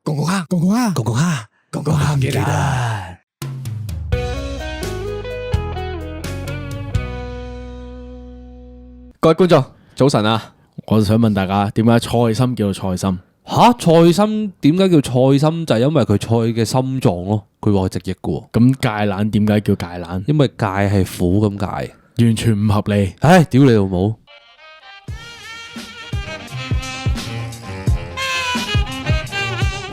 公公哈，公公哈，公公哈，公公哈唔記得。各位觀眾，早晨啊！我就想問大家，點解菜心叫做菜心？吓，菜心點解叫菜心？就係因為佢菜嘅心臟咯。佢話係直譯嘅喎。咁芥蘭點解叫芥蘭？因為芥係苦咁解，完全唔合理。唉，屌你老母！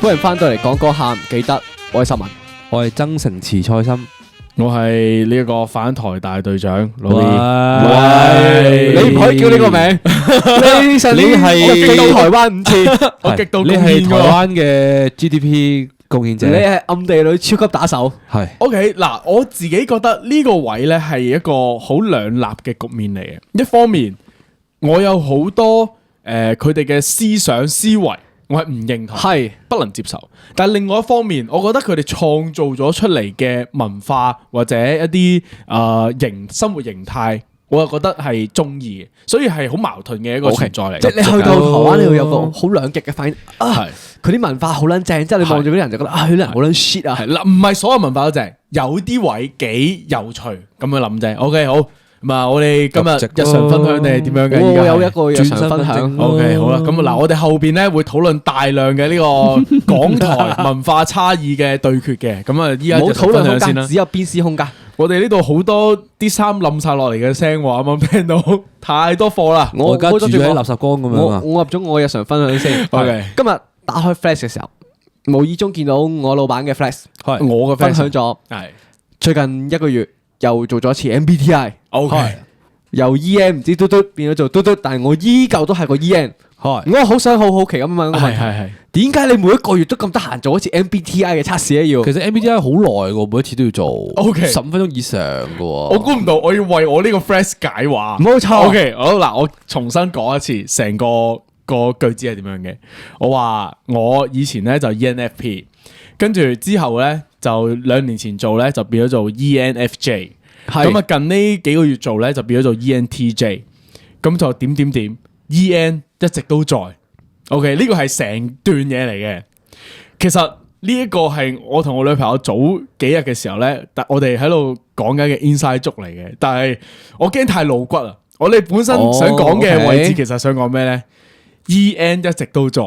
歡迎翻到嚟講歌下唔記得，我係十文，我係增城池菜心。我係呢一個反台大隊長老喂 B。你唔可以叫呢個名，你係極到台灣5次，我極度你貢獻係台灣嘅 GDP 貢獻者，你係暗地裏超級打手，係 OK 嗱，我自己覺得呢個位呢係一個好兩立嘅局面嚟嘅。一方面，我有好多佢哋嘅思想思維，我係唔認同，係不能接受。但係另外一方面，我覺得佢哋創造咗出嚟嘅文化或者一啲生活形態，我又覺得係中意嘅，所以係好矛盾嘅一個存在嚟。即係你去到台灣，你會有個好兩極嘅反應啊！係佢啲文化好撚正，之後你望住嗰啲人就覺得啊，佢啲人好撚 shit 啊！係嗱，唔係所有文化都正，有啲位幾有趣咁樣諗啫。OK，好。咁啊，我哋今日日常分享你係點樣嘅？我有一個日常分享。OK，好啦，咁嗱，我哋後邊咧會討論大量嘅呢個港台文化差異嘅對決嘅。咁啊，依家冇討論空間，先啦。只有邊絲空間。我哋呢度好多啲衫冧晒落嚟嘅聲，啱啱聽到太多貨啦。我而家住喺垃圾缸咁樣啊！我入咗我日常分享先。 OK，今日打開 Flash 嘅時候，無意中見到我老闆嘅 Flash，係我嘅分享咗係最近一個月又做咗一次 MBTI。 OK。由 EN 唔知嘟嘟變咗做嘟嘟，但係我依舊都係個 EN。我好想好奇咁問個問題，係點解你每一個月都咁得閒做一次 MBTI 嘅測試咧？要其實 MBTI 好耐嘅，每一次都要做 OK 15分鐘以上嘅。我估唔到，我要為我呢個 friend 解話。冇錯。 OK，好嗱，我重新講一次，成個句子係點樣嘅？我話我以前咧就 ENFP， 跟住之後咧就2年前做咧就變咗做 ENFJ。咁啊，近呢幾個月做咧就變咗做 ENTJ， 咁就點 EN 一直都在。OK， 呢個係成段嘢嚟嘅。其實呢一個係我同我女朋友早幾日嘅時候咧，但我哋喺度講緊嘅 inside joke 嚟嘅。但係我驚太露骨啊！我哋本身想講嘅位置其實想講咩咧？EN 一直都在。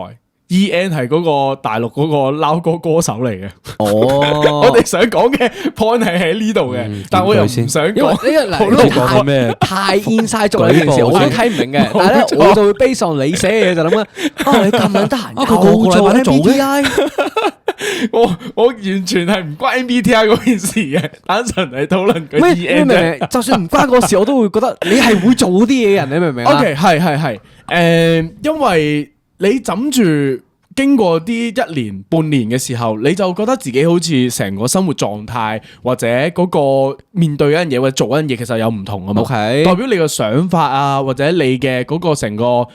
EN 係嗰個大陸嗰個撈歌歌手嚟嘅。我哋想講嘅 point 係喺呢度嘅，但我又唔想講，因為呢個講咩？太 inside 咗呢件事，我都睇唔明嘅。但係咧，我就會 base on你寫嘅嘢就諗啊，你咁撚得閒，佢個個禮拜都做 MBTI。我完全係唔關 MBTI 嗰件事嘅，單純係討論佢 EN 啫。就算唔關個事，我都會覺得你係會做啲嘢嘅人，你明唔明啊 ？OK， 係，因為你枕住經過啲1年半年嘅時候，你就覺得自己好似成個生活狀態或者嗰個面對一樣嘢或者做一樣嘢，其實有唔同啊嘛。OK，代表你個想法啊，或者你嘅嗰個成個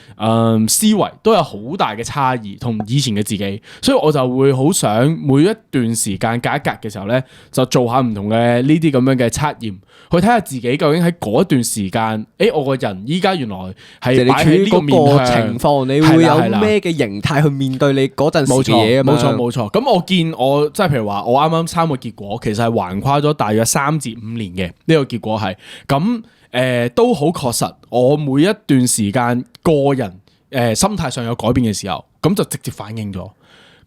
思維都有好大嘅差異，同以前嘅自己。所以我就會好想每一段時間隔一隔嘅時候咧，就做下唔同嘅呢啲咁樣嘅測驗，去睇下自己究竟喺嗰一段時間，我個人依家原來係擺喺呢個面向情況，你會有咩嘅形態去面對你嗰陣時嘅嘢啊嘛？冇錯。咁我見我即係譬如話，我啱啱參個結果，其實係橫跨咗大約3至5年嘅呢個結果係咁都好確實。我每一段時間個人心態上有改變嘅時候，咁就直接反映咗。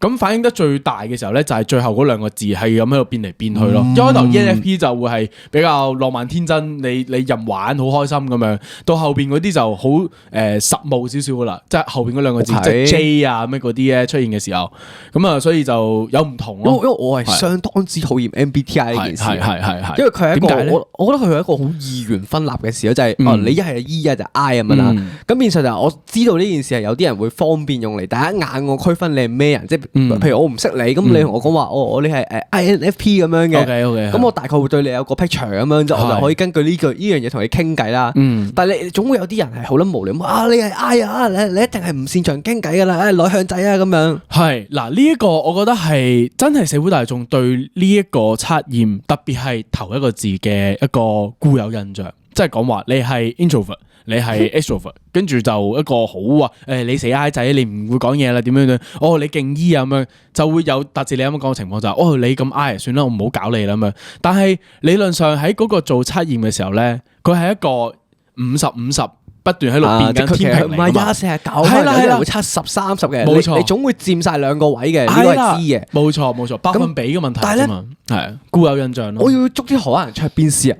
咁反映得最大嘅時候咧，就係最後嗰2個字係咁喺度變嚟變去咯。一開頭 ENFP 就會係比較浪漫天真，你任玩好開心咁樣。到後邊嗰啲就好實務少少噶啦，即係後邊嗰2個字即係 J 啊咩嗰啲咧出現嘅時候，咁啊所以就有唔同咯。因為我係相當之討厭 MBTI 呢件事，係因為佢係一個我覺得佢係一個好二元分立嘅事咯，就係你一係 E 一係 I 咁樣啦。咁變相就我知道呢件事係有啲人會方便用嚟第一眼我區分你係咩人，即係。譬如我唔識你，咁你同我講話，你係INFP 咁樣嘅，咁我大概會對你有個 picture 咁樣，我就可以根據呢樣嘢同你傾偈啦。但係你總會有啲人係好撚無聊，你係 I 啊，你一定係唔擅長傾偈噶啦，內向仔啊咁樣。係嗱，呢一個我覺得係真係社會大眾對呢一個測驗，特別係頭一個字嘅一個固有印象，即係講話你係 introvert。你係 extrovert，跟住就一個好話你死閪仔，你唔會講嘢啦，點樣樣？哦，你勁 E 啊咁樣，就會有達至你啱啱講嘅情況就係，你咁 I 算啦，我唔好搞你啦咁樣。但係理論上喺嗰個做測驗嘅時候咧，佢係一個50-50。不斷喺度變緊天平嚟㗎嘛，唔係49，係啦係啦，會70-30嘅，冇錯，你總會佔晒兩個位嘅，呢個係知嘅，冇錯，百分比嘅問題啫嘛，係固有印象咯。我要捉啲荷蘭人出去鞭屍啊！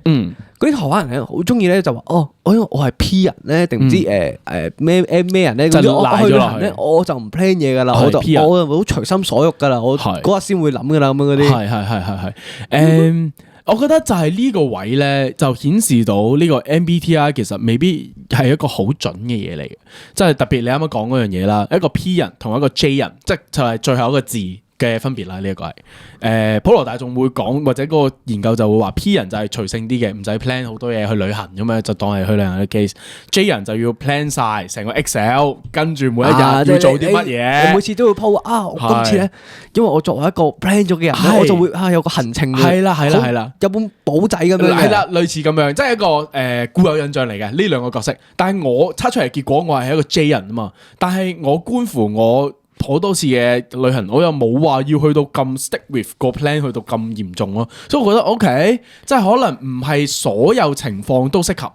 嗰啲荷蘭人咧好中意咧就話因為我係 P 人咧，定唔知咩人咧，就我去賴咗落去旅行咧，我就唔 plan 嘢噶啦，我就好隨心所欲噶啦，我嗰日先會諗噶啦咁樣嗰啲。係。我覺得就係呢個位咧，就顯示到呢個 MBTI 其實未必係一個好準嘅嘢嚟嘅，即係特別你啱啱講嗰樣嘢啦，一個 P 人同一個 J 人，即係就係最後一個字嘅分別啦。呢一個係普羅大眾會講，或者嗰個研究就會話 P 人就係隨性啲嘅，唔使 plan 好多嘢去旅行咁樣，就當係去旅行嘅 case。J 人就要 plan 晒成個 Excel，跟住每一日要做啲乜嘢。我每次都會 po 我今次咧，因為我作為一個 plan 咗嘅人，我就會有個行程。係啦，有本簿仔咁樣。係啦，類似咁樣，即係一個固有印象嚟嘅呢兩個角色。但係我測出嚟結果，我係一個 J 人啊嘛。但係我觀乎我好多次嘅旅行，我又冇話要去到咁 stick with 個 plan 去到咁嚴重咯，所以我覺得 OK， 即係可能唔係所有情況都適合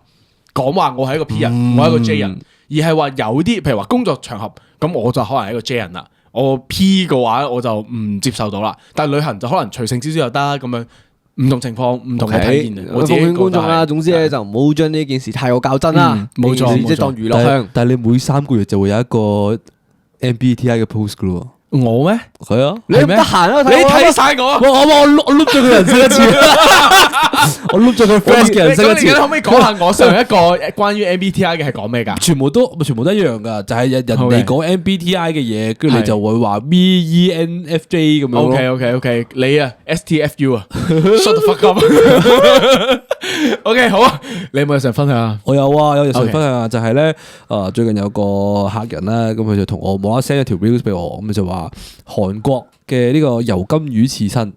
講話我係一個 P 人，我係一個 J 人，而係話有啲譬如話工作場合，咁我就可能係一個 J 人啦，我 P 嘅話我就唔接受到啦，但係旅行就可能隨性少少又得咁樣。唔同情況，唔同嘅體驗。我奉勸觀眾啦，總之咧就唔好將呢件事太過較真啦。冇錯，即係當娛樂向。但係你每3個月就會有一個 MBTI 嘅 post 噶咯。我咩？係啊，你唔得閒啊？你睇晒我，我碌咗佢人生一次，我碌咗佢 friend 嘅人生一次。你可唔可以講下我上一個關於 MBTI 嘅係講咩噶？全部都一樣噶，就係人哋講 MBTI 嘅嘢，跟住你就會話 VENFJ 咁樣。OK，你啊 STFU 啊 ，shut the fuck up。OK， 好啊，你有冇嘢想分享啊？我有啊，有嘢想分享啊，就係咧，最近有個客人啦，咁佢就同我冇啦 send 一條 reels 俾我，咁就話韓國嘅呢個油甘魚刺身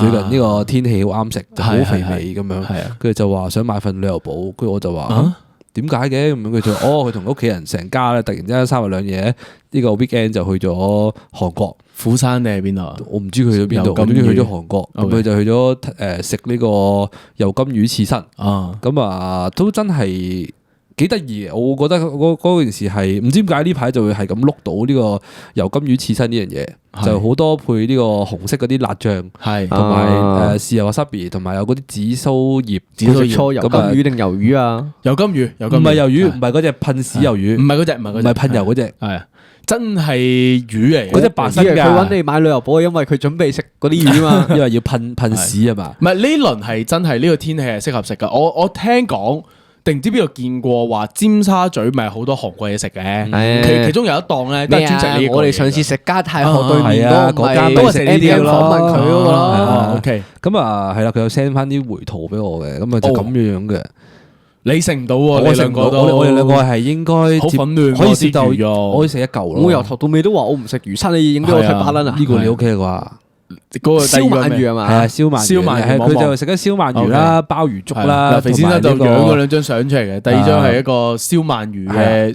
最近呢個天氣好啱食，就好肥美咁樣，跟住就話想買份旅遊保，跟住我就話點解嘅？咁樣佢就佢同屋企人成家咧，突然之間3日2夜呢個 weekend 就去咗韓國。釜山定係邊度？我唔知佢去咗邊度，總之去咗韓國，咁佢就去咗食呢個油甘魚刺身。咁都真係幾得意嘅，我覺得嗰件事係唔知點解呢排就會係咁碌到呢個油甘魚刺身呢樣嘢，就好多配呢個紅色嗰啲辣醬，同埋豉油 wasabi，同埋有嗰啲紫蘇葉。油甘魚定魷魚啊？油甘魚，唔係魷魚，唔係嗰隻噴屎魷魚，唔係嗰隻，唔係噴油嗰隻，係真係魚嚟。嗰隻白身㗎。佢揾你買旅遊保，因為佢準備食嗰啲魚嘛，因為要噴屎啊嘛。唔係呢輪係真係呢個天氣係適合食噶。我聽講。定唔知邊度見過話尖沙咀咪好多韓國嘢食嘅，其中有一檔咧都係專食呢個。我哋上次食家泰河對面嗰間都係食呢啲咯。訪問佢嗰個咯。OK，咁係啦，佢有 send 翻啲回圖俾我嘅，咁就咁樣嘅。你食唔到喎，我哋兩個都，我哋兩個係應該好混亂，可以食到，可以食一嚿咯。我由頭到尾都話我唔食魚生，你影俾我睇巴撚啊？呢個你 OK 啩？嗰個燒鰻魚係嘛？係啊，燒鰻魚，佢就食緊燒鰻魚啦、鮑魚粥啦。肥先生就養咗2張相出嚟嘅，第2張係一個燒鰻魚嘅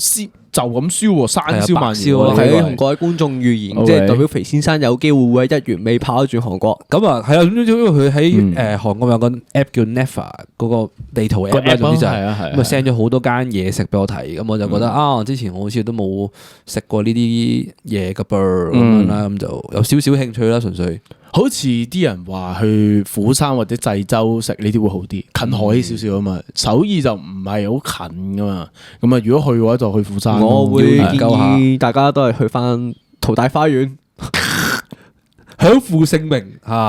就咁燒喎，生燒鰻魚。同各位觀眾預言，即係代表肥先生有機會會喺1月尾跑轉韓國。咁係啊，因為佢喺韓國有個 app 叫 Never 嗰個地圖 app 啦，總之就係咁 send 咗好多間嘢食俾我睇，咁我就覺得之前我好似都冇食過呢啲嘢㗎噃咁樣啦，咁就有少少興趣啦，純粹。好似啲人話去釜山或者濟州食呢啲會好啲，近海少少啊嘛。首爾就唔係好近噶嘛。咁啊，如果去嘅話就去釜山。我會建議大家都係去翻淘大花園，享負盛名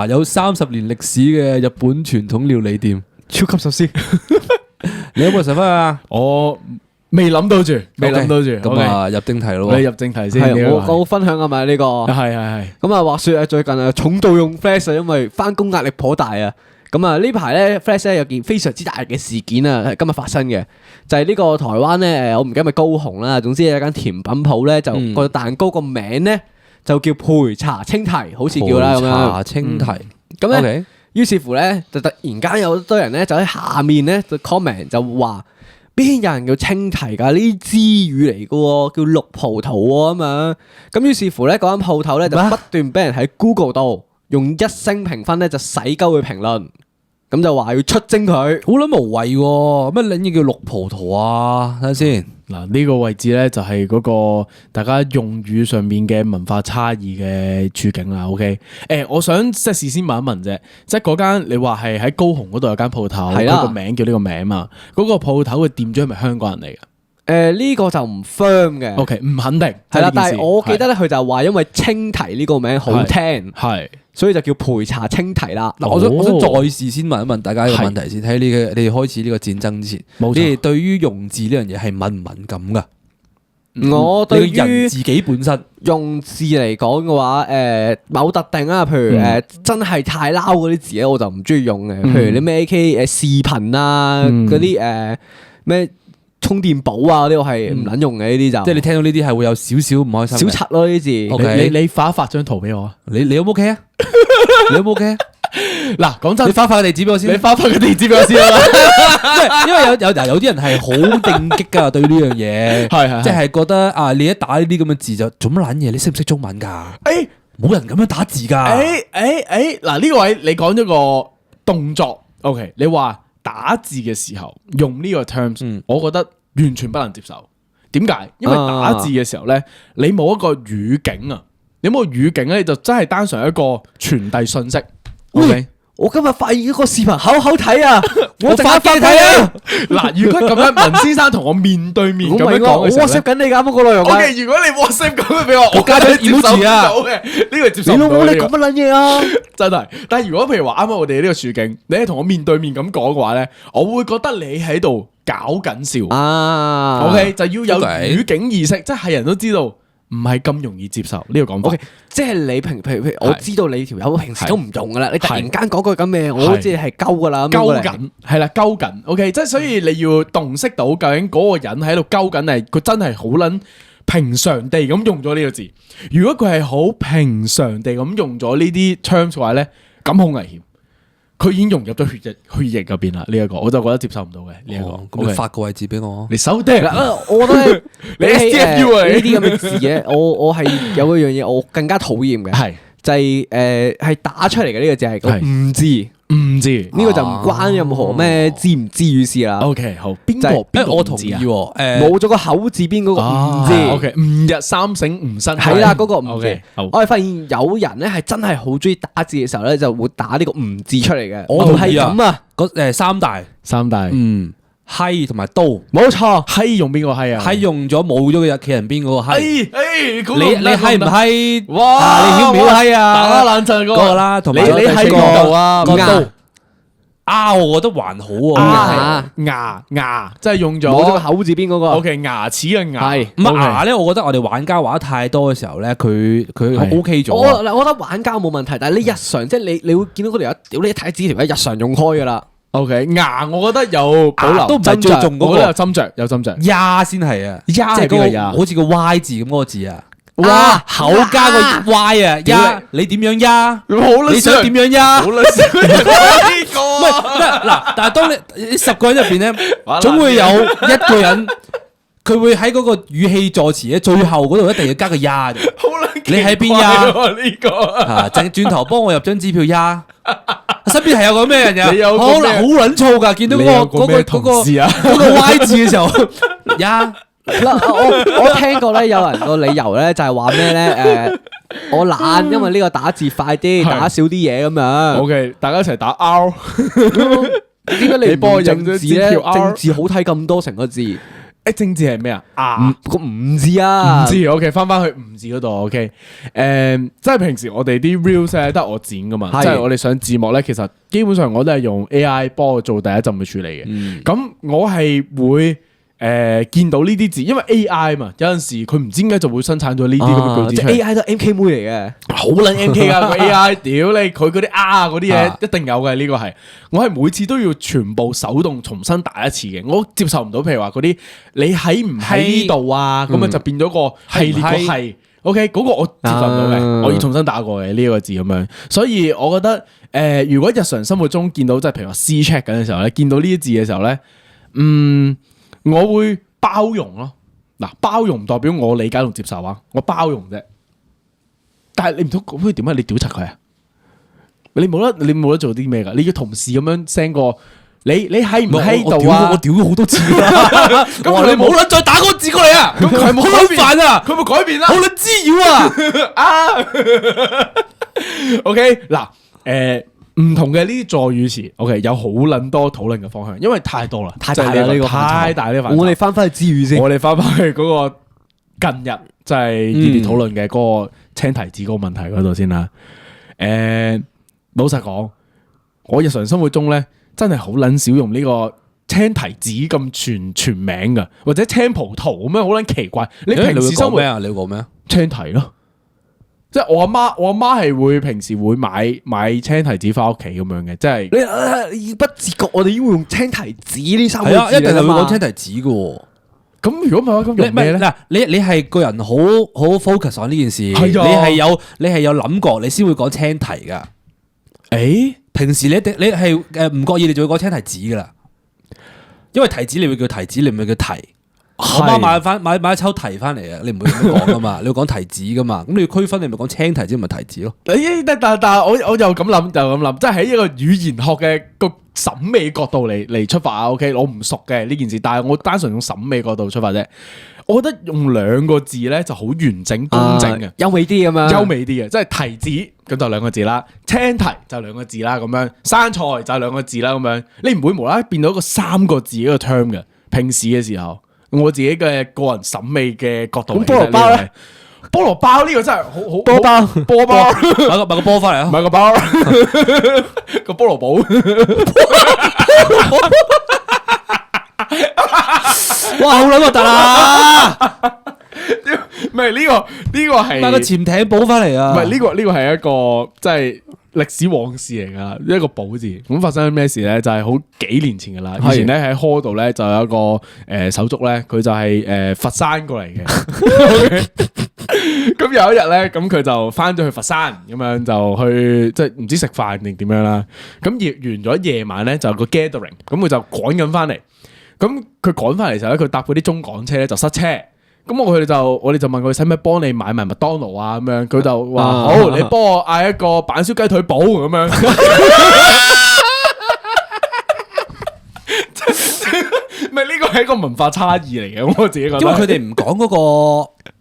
有30年歷史嘅日本傳統料理店，超級壽司。你有冇食翻啊？我未諗到住，咁入正題咯。你入正題先。我分享係咪呢個？係。咁話說最近重度用 Flash，因為翻工壓力頗大啊。咁呢排咧 Flash 咧有件非常之大嘅事件啊，係今日發生嘅，就係呢個台灣咧，我唔記得係咪高雄啦，總之有間甜品鋪咧，就個蛋糕個名咧就叫焙茶青提，好似叫啦咁樣。焙茶青提。咁咧，於是乎咧就突然間有堆人咧就喺下面咧就 comment 就話。邊有人叫青提㗎？呢啲支語嚟嘅喎，叫綠葡萄喎咁樣。咁於是乎咧，嗰間鋪頭咧就不斷俾人喺 Google 度用1星評分咧就洗鳩佢評論，咁就話要出征佢。好撚無謂喎，乜撚嘢叫綠葡萄啊？睇下先。嗱，呢個位置咧就係嗰個大家用語上面嘅文化差異嘅處境啦。OK，我想即係事先問一問啫，即係嗰間你話係喺高雄嗰度有間鋪頭，嗰個名叫呢個名嘛？嗰個鋪頭嘅店長係咪香港人嚟㗎？呢個就唔 firm 嘅。OK，唔肯定。係啦，但係我記得咧，佢就話因為青提呢個名好聽，係，所以就叫陪茶青提啦。嗱，我想再事先問一問大家一個問題先，睇你哋開始呢個戰爭之前，你哋對於用字呢樣嘢係敏唔敏感噶？我對於人自己本身用字嚟講嘅話，某特定啊，譬如真係太撈嗰啲字咧，我就唔中意用嘅。譬如你咩 AK 視頻啊，嗰啲咩充電寶啊嗰啲，我係唔撚用嘅呢啲就。即係你聽到呢啲係會有少少唔開心。小柒咯呢啲字。OK，你發一發張圖俾我啊！你 O 唔 OK 啊？你 O 唔 OK 啊？嗱，講真，你發個地址俾我先。你發個地址俾我先啦。因為有啲人係好定激噶，對呢樣嘢，係即係覺得啊，你一打呢啲咁嘅字就做乜撚嘢？你識唔識中文噶？冇人咁樣打字噶。嗱，呢個位你講咗個動作 ，OK， 你話打字嘅時候用呢個 terms，我覺得完全不能接受。點解？因為打字嘅時候咧，你冇一個語境啊，你冇個語境咧，你就真係單純一個傳遞信息。OK，我今日發現一個視頻好好睇啊！我發俾你睇啊！嗱，如果咁樣文先生同我面對面咁樣講嘅時候 WhatsApp 緊你㗎嗰個內容。OK，如果你 WhatsApp 咁樣俾我加咗 emoji 啊，呢個接受唔到。你講乜撚嘢啊？真係，但係如果譬如話啱啱我哋呢個處境，你係同我面對面咁講嘅話咧，我會覺得你喺度搞緊笑啊。OK， 就要有語境意識，即係人都知道。唔係咁容易接受呢個講法。OK， 即係你譬如我知道你條友平時都唔用噶啦，你突然間講句咁嘅，我都知係鳩噶啦。鳩緊係啦，鳩緊。OK， 即係所以你要洞悉到究竟嗰個人喺度鳩緊係佢真係好撚平常地咁用咗呢個字。如果佢係好平常地咁用咗呢啲 terms 嘅話咧，咁好危險。佢已經融入咗血液入邊啦，呢一個我就覺得接受唔到嘅呢一個。咁你發個位置俾我，你收爹啦！我覺得你 STFU 啊，呢啲咁嘅字咧，我係有一樣嘢我更加討厭嘅，係就係打出嚟嘅呢個字係個誤字。誤字呢個就唔關任何咩知唔知語事啦。OK， 好，邊個我同意喎。冇咗個口字邊嗰個誤字。OK， 吾日三省吾身。係啦，嗰個誤字。我係發現有人咧係真係好中意打字嘅時候咧，就會打呢個誤字出嚟嘅。我同意係咁啊。三大，閪同埋刀，冇錯。閪用邊個閪啊？閪用咗冇咗嘅企人邊嗰個閪。你閪唔閪？哇！你曉唔曉閪啊？打冷震嗰個啦，同埋你喺邊度啊？刀，我覺得還好啊。牙，即係用咗冇咗個口字邊嗰個。OK， 牙齒嘅牙。係咁牙咧，我覺得我哋玩家玩得太多嘅時候咧，佢 OK 咗。我覺得玩家冇問題，但係你日常即係你會見到嗰條友，屌你一睇紙條，日常用開噶啦。OK， 牙我覺得有保留，都唔係最重嗰個，有斟酌，呀先係啊，即係嗰個好似個 Y 字咁嗰個字啊。哇！口加個 Y 啊，呀！你點樣呀？你想點樣呀？好撚少呢個。唔係嗱，但係當你10個人入邊咧，總會有一個人佢會喺嗰個語氣助詞咧最後嗰度一定要加個呀。好撚，你喺邊呀？呢個啊，轉頭幫我入張支票呀！身邊係有個咩人呀？好撚燥噶，見到嗰個 Y 字嘅時候呀。我聽過咧，有人個理由咧就係話咩咧？我懶，因為呢個打字快啲，打少啲嘢咁樣。OK， 大家一齊打 R。點解你幫我認字咧？正字好睇咁多成個字。正字係咩啊？個誤字啊。誤字 OK， 翻去誤字嗰度 OK。即係平時我哋啲 reels 咧得我剪噶嘛，即係我哋上字幕咧，其實基本上我都係用 AI 幫我做第一陣嘅處理嘅。咁我係會。見到呢啲字，因為 AI 嘛，有陣時佢唔知點解就會生產咗呢啲咁嘅句子出嚟。AI 都 MK 妹嚟嘅，好撚 MK 啊個 AI，屌你佢嗰啲嗰啲嘢一定有嘅，呢個係我係每次都要全部手動重新打一次嘅，我接受唔到。譬如話嗰啲你喺唔喺呢度啊，咁啊就變咗個系列個係 OK 嗰個我接受唔到嘅，我要重新打過嘅呢個字咁樣。所以我覺得如果日常生活中見到即係譬如話 C check 緊嘅時候咧，見到呢啲字嘅時候咧，我會包容咯。嗱，包容唔代表我理解同接受啊，我包容啫。但係你唔通咁點啊？你屌柒佢啊？你冇得做啲咩噶？你要同事咁樣 send 個你喺唔喺度啊？我屌咗好多次啦。咁你冇撚再打嗰個字過嚟啊！咁佢冇改變啊！佢冇改變啦！好撚滋擾啊！OK 嗱，唔同嘅呢啲助語詞 ，OK 有好撚多討論嘅方向，因為太多啦，太大啦呢個太大呢個範疇。我哋翻返去知語先。我哋翻返去嗰個近日就係熱烈討論嘅嗰個青提子嗰個問題嗰度先啦。老實講，我日常生活中咧真係好撚少用呢個青提子咁全名噶，或者青葡萄咁樣好撚奇怪。你平時生活咩啊？你會講咩啊？青提咯，即係我阿媽係會平時會買青提子翻屋企咁樣嘅，即係你不自覺，我哋已經會用青提子呢三個字係啊，一定係會講青提。提子嘅。咁如果唔係咁用咩咧？嗱，你係個人好 focus on 呢件事，係啊你係有諗過，你先會講青提噶。誒，平時你係唔覺意，你就會講青提子噶啦。因為提子你會叫提子，你唔會叫提。我媽買一抽提翻嚟啊，你唔會咁樣講噶嘛，你會講提子噶嘛。咁你要區分，你咪講青提子，咪提子咯。但我又咁諗，即係喺一個語言學嘅個審美角度嚟出發啊。OK， 我唔熟嘅呢件事，但係我單純用審美角度出發啫。我覺得用兩個字咧就好完整工整嘅，優美啲咁樣，優美啲嘅，即係提子咁就兩個字啦，青提就兩個字啦，咁樣生菜就兩個字啦，咁樣你唔會無啦啦變到一個三個字一個 term 嘅。平時嘅時候，我自己嘅個人審美嘅角度嚟嘅。咁菠蘿包咧？菠蘿包呢個真係好波包，波包買個波翻嚟啊！買個包個菠蘿寶。哇，好撚核突啊！唔係呢個係買個潛艇寶翻嚟啊！唔係呢個係一個即係歷史往事嚟噶，一個寶字。咁發生咩事咧？就係好幾年前噶啦。以前咧喺 hall 度咧就有一個手足咧，佢就係佛山過嚟嘅。咁有一日咧，咁佢就翻咗去佛山，咁樣就去即係唔知食飯定點樣啦。咁完咗夜晚咧就有個 gathering，咁佢就趕緊翻嚟。咁佢趕翻嚟時候咧，佢搭嗰啲中港車咧就塞車。咁我哋就問佢使唔使幫你買埋麥當勞啊咁樣，佢就話好，你幫我嗌一個板燒雞腿堡咁樣。唔係呢個係一個文化差異嚟嘅，我自己覺得。因為佢哋唔講嗰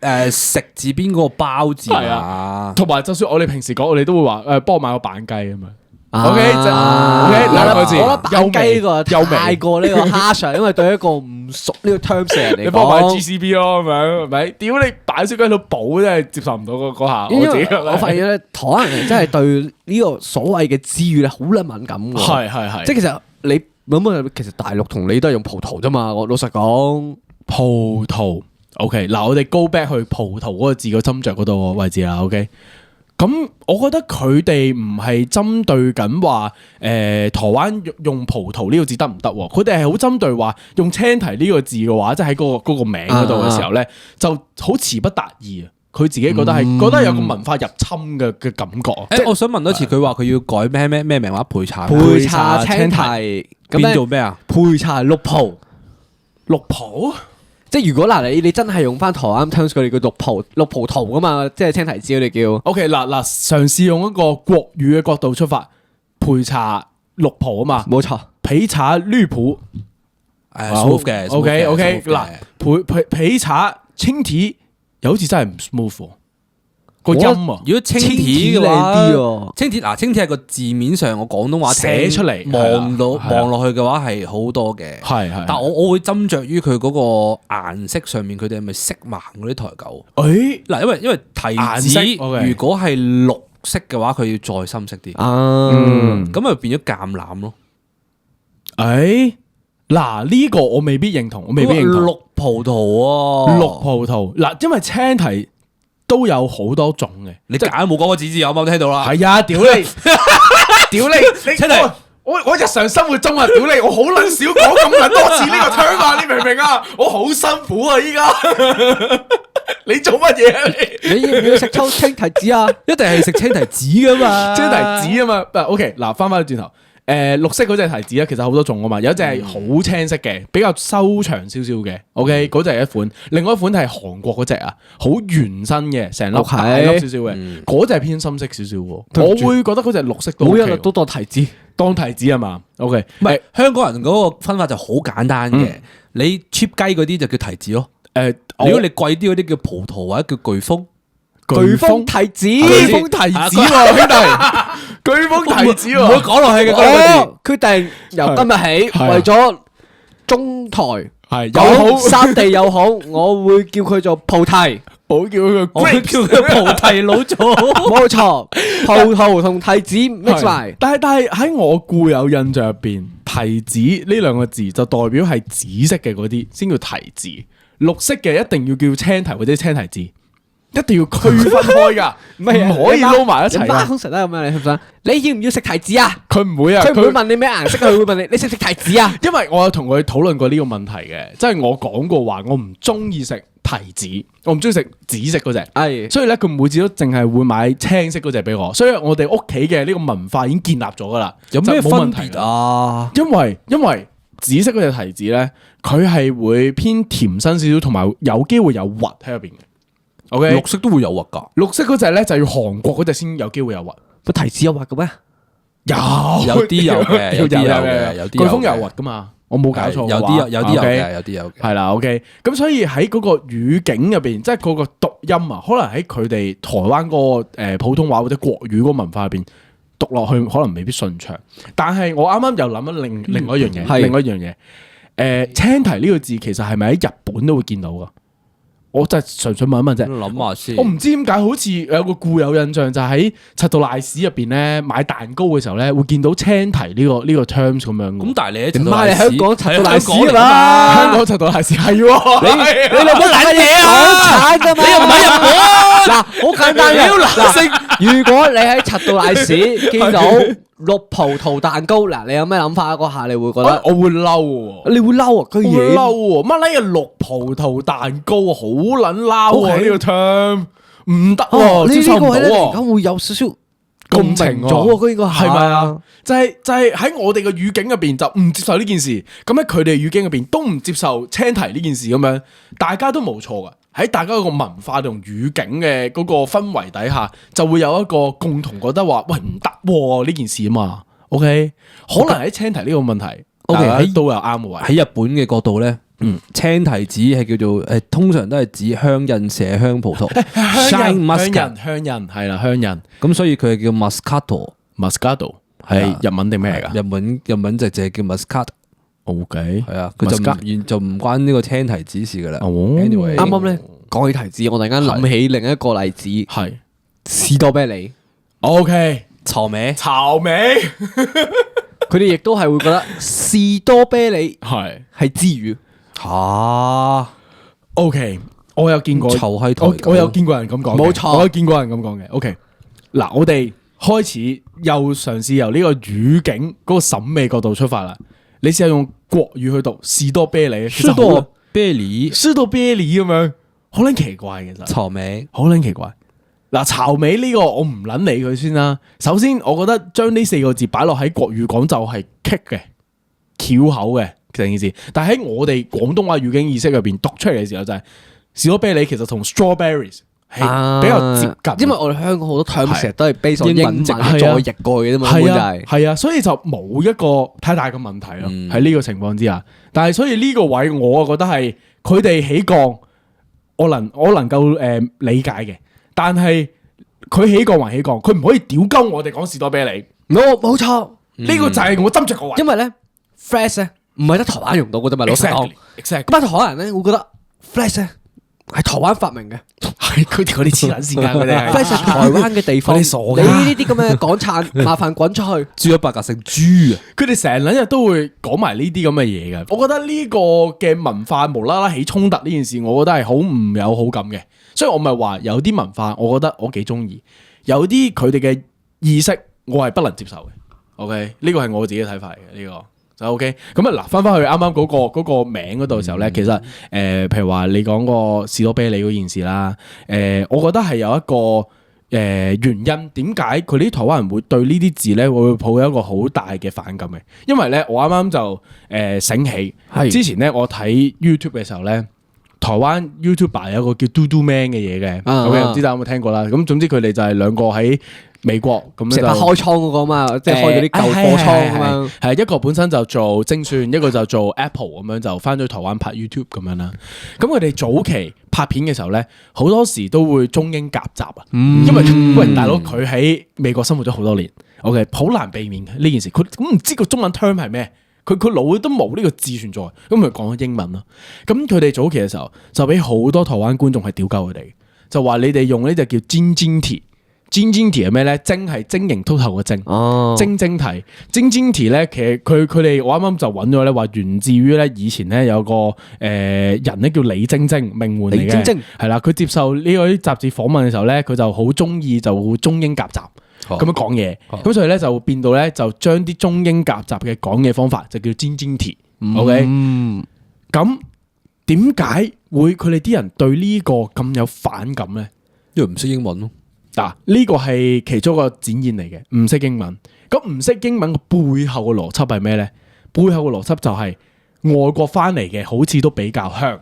個食字邊嗰個包字啊，同埋就算我哋平時講，我哋都會話幫我買個板雞咁樣。OK， 兩個字。我覺得板雞呢個優美太過呢個蝦上，因為對一個唔熟呢個 terms 嘅人嚟講，你幫我買 GCB 咯，咁樣係咪？屌你板燒雞腿堡真係接受唔到嗰下，我自己覺得。我發現咧，台灣人真係對呢個所謂嘅字語咧好撚敏感嘅。係，即係其實你諗下，其實大陸同你都係用葡萄啫嘛。我老實講，葡萄 OK 嗱，我哋 go back 去葡萄嗰個字個斟酌嗰度位置啦。OK。咁，我覺得佢哋唔係針對緊話，台灣用葡萄呢個字得唔得？佢哋係好針對話用青提呢個字嘅話，即係喺嗰個名嗰度嘅時候咧，就好詞不達意啊！佢自己覺得係覺得有個文化入侵嘅感覺。我想問多次，佢話佢要改咩名話？焙茶青提變做咩啊？焙茶綠葡。即係如果嗱，你真係用翻台灣 terms，佢哋叫綠葡萄噶嘛，即係青提子佢哋叫。OK， 嗱，嘗試用一個國語嘅角度出發，焙茶綠葡啊嘛，冇錯，焙茶綠葡，smooth 嘅。OK， 嗱，焙茶青提又好似真係唔 smooth 個音啊。如果青提嘅話，青提係個字面上我廣東話寫出嚟望落去嘅話係好多嘅，係。但我會斟酌於佢嗰個顏色上面，佢哋係咪色盲嗰啲台狗？嗱，因為提子如果係綠色嘅話，佢要再深色啲，咁咪變咗橄欖咯。嗱，呢個我未必認同，綠葡萄啊，綠葡萄嗱，因為青提都有好多種嘅，你夾硬冇講個字有冇聽到啦？係啊，屌你，青提，我日常生活中啊，屌你，我好撚少講咁撚多次呢個 term 啊，你明唔明啊？我好辛苦啊，依家你做乜嘢啊？你要唔要食青提子啊？一定係食青提子噶嘛，青提子啊嘛。OK，嗱，翻轉頭。綠色嗰隻提子咧，其實好多種啊嘛，有一隻係好青色嘅，比較修長少少嘅，OK，嗰隻係一款，另外一款係韓國嗰隻啊，好原身嘅，成粒大粒少少嘅，嗰隻係偏深色少少喎，我會覺得嗰隻綠色都 OK，都當提子。當提子啊嘛 ，OK，唔係香港人嗰個分法就好簡單嘅，你 cheap 雞嗰啲就叫提子咯。如果你貴啲嗰啲叫葡萄或者叫巨峰。巨峰提子，巨峰提子喎，兄弟，巨峰提子喎，唔會講落去嘅。我決定由今日起，為咗中台係友好三地友好，我會叫佢做菩提，我叫佢我會叫佢菩提老祖。冇錯，葡萄同提子 mix 埋。但係喺我固有印象入邊，提子呢兩個字就代表係紫色嘅嗰啲先叫提子，綠色嘅一定要叫青提或者青提子。一定要區分開噶，唔可以撈埋一齊噶。通常都係咁樣，你信唔信？你要唔要食提子啊？佢唔會啊，佢唔會問你咩顏色，佢會問你食唔食提子啊？因為我有同佢討論過呢個問題嘅，即係我講過話，我唔中意食提子，我唔中意食紫色嗰隻。係，所以咧佢每次都淨係會買青色嗰隻俾我。所以我哋屋企嘅呢個文化已經建立咗噶啦。有咩分別啊？因為紫色嗰隻提子咧，佢係會偏甜身少少，同埋有機會有核喺入邊嘅。Okay? 綠色都會有核噶，綠色嗰隻咧就要韓國嗰隻先有機會有核。個提子有核嘅咩？有啲有嘅，有啲有嘅，有啲巨峰有核噶嘛？我冇搞錯。有啲有嘅，有啲有嘅。係啦 ，OK。咁所以喺嗰個語境入邊，即係嗰個讀音啊，可能喺佢哋台灣嗰個普通話或者國語嗰個文化入邊讀落去，可能未必順暢。但係我啱啱又諗咗另外一樣嘢，另外一樣嘢。青提呢個字其實係咪喺日本都會見到噶？我真係純粹問一問啫，諗下先。我唔知點解，好似有個固有印象就喺柒到賴屎入邊咧買蛋糕嘅時候咧，會見到青提呢個 terms 咁樣。咁但係你喺唔係香港柒到賴屎㗎嘛？香港柒到賴屎係喎，你諗乜撚嘢啊？港產㗎嘛？你又唔係日本？嗱，好簡單嘅。如果你喺柒到賴屎見到綠葡萄蛋糕，嗱，你有咩諗法？嗰下你會覺得我會嬲喎，你會嬲啊？居然會嬲喎，乜撚嘢綠葡萄蛋糕啊，好撚嬲啊！呢個 term 唔得喎，接受唔到喎。而家會有少少共情咗喎，佢應該係咪啊？就係喺我哋嘅語境入邊就唔接受呢件事，咁喺佢哋語境入邊都唔接受青提呢件事咁樣，大家都冇錯噶。喺大家個文化同語境嘅嗰個氛圍底下，就會有一個共同覺得話，喂，唔得呢件事啊嘛。OK，可能喺青提呢個問題 ，OK 喺都有啱嘅位。喺日本嘅角度咧，青提子係叫做通常都係指香印麝香葡萄香印係啦，香印。咁所以佢係叫 Moscato 係日文定咩嚟㗎？日文就係叫 Moscato。OK， 係啊，佢就唔關呢個青提子事噶啦。Anyway，啱啱咧講起提子，我突然間諗起另一個例子，係士多啤梨。OK，草莓，佢哋亦都係會覺得士多啤梨係之語。吓，OK，我有見過，我有見過人咁講，冇錯，我有見過人咁講嘅。OK，嗱，我哋開始又嘗試由呢個語境嗰個審美角度出發啦。你試下用國語去讀士多啤梨，士多啤梨咁樣，好撚奇怪嘅，其實草莓好撚奇怪。嗱，草莓呢個我唔撚理佢先啦。首先，我覺得將呢四個字擺落喺國語講就係棘嘅、翹口嘅成件事。但係喺我哋廣東話語境意識入邊讀出嚟嘅時候，就係士多啤梨其實同 strawberries 係比較接近。因為我哋香港好多 term 成日都係 base on 英文再譯過嘅啫嘛，係啊，所以就冇一個太大嘅問題咯。喺呢個情況之下，但係所以呢個位我覺得係佢哋起降，我能夠理解嘅。但係佢起降還起降，佢唔可以屌鳩我哋講士多啤梨。冇錯，呢個就係我斟酌個位。因為咧 ，fresh 咧唔係得台灣用到嘅啫嘛，老實講。咁但係台灣人咧會覺得 fresh 咧係台灣發明嘅，係佢哋嗰啲黐撚線㗎，佢哋 fresh 係台灣嘅地方。你傻㗎？你呢啲咁嘅港產，麻煩滾出去。豬一百格姓豬啊！佢哋成日都會講埋呢啲咁嘅嘢嘅。我覺得呢個嘅文化無啦啦起衝突呢件事，我覺得係好唔有好感嘅。所以我咪話有啲文化，我覺得我幾中意；有啲佢哋嘅意識，我係不能接受嘅。OK，呢個係我自己嘅睇法嚟嘅，呢個就 OK。咁啊嗱，翻翻去啱啱嗰個名嗰度嘅時候咧，其實譬如話你講個士多啤梨嗰件事啦，我覺得係有一個原因，點解佢啲台灣人會對呢啲字咧會抱有一個好大嘅反感嘅？因為咧，我啱啱就醒起，之前咧我睇 YouTube 嘅時候咧，台灣 YouTuber 有一個叫嘟嘟 Man 嘅嘢嘅，咁唔知大家有冇聽過啦？咁總之佢哋就係兩個喺美國咁樣就開倉嗰個嘛，即係開嗰啲舊貨倉咁樣。係一個本身就做精算，一個就做 Apple 咁樣，就翻咗台灣拍 YouTube 咁樣啦。咁佢哋早期拍片嘅時候咧，好多時都會中英夾雜啊，因為喂大佬佢喺美國生活咗好多年 ，OK 好難避免嘅呢件事。佢咁唔知個中文 term 係咩，佢腦都冇呢個字存在，咁佢講咗英文咯。咁佢哋早期嘅時候就俾好多台灣觀眾係屌鳩佢哋，就話你哋用呢隻叫晶晶體。晶晶體係咩咧？晶係晶瑩剔透嘅晶，晶晶體。晶晶體咧，其實佢哋我啱啱就揾咗咧，話源自於咧以前咧有個人咧叫李晶晶，名媛嚟嘅，係啦。佢接受呢個啲雜誌訪問嘅時候咧，佢就好中意就中英夾雜咁樣講嘢，咁所以咧就變到咧就將啲中英夾雜嘅講嘢方法就叫晶晶體。OK，咁點解會佢哋啲人對呢個咁有反感咧？因為唔識英文咯。嗱，呢個係其中一個展現嚟嘅，唔識英文。咁唔識英文嘅背後嘅邏輯係咩咧？背後嘅邏輯就係外國翻嚟嘅，好似都比較香。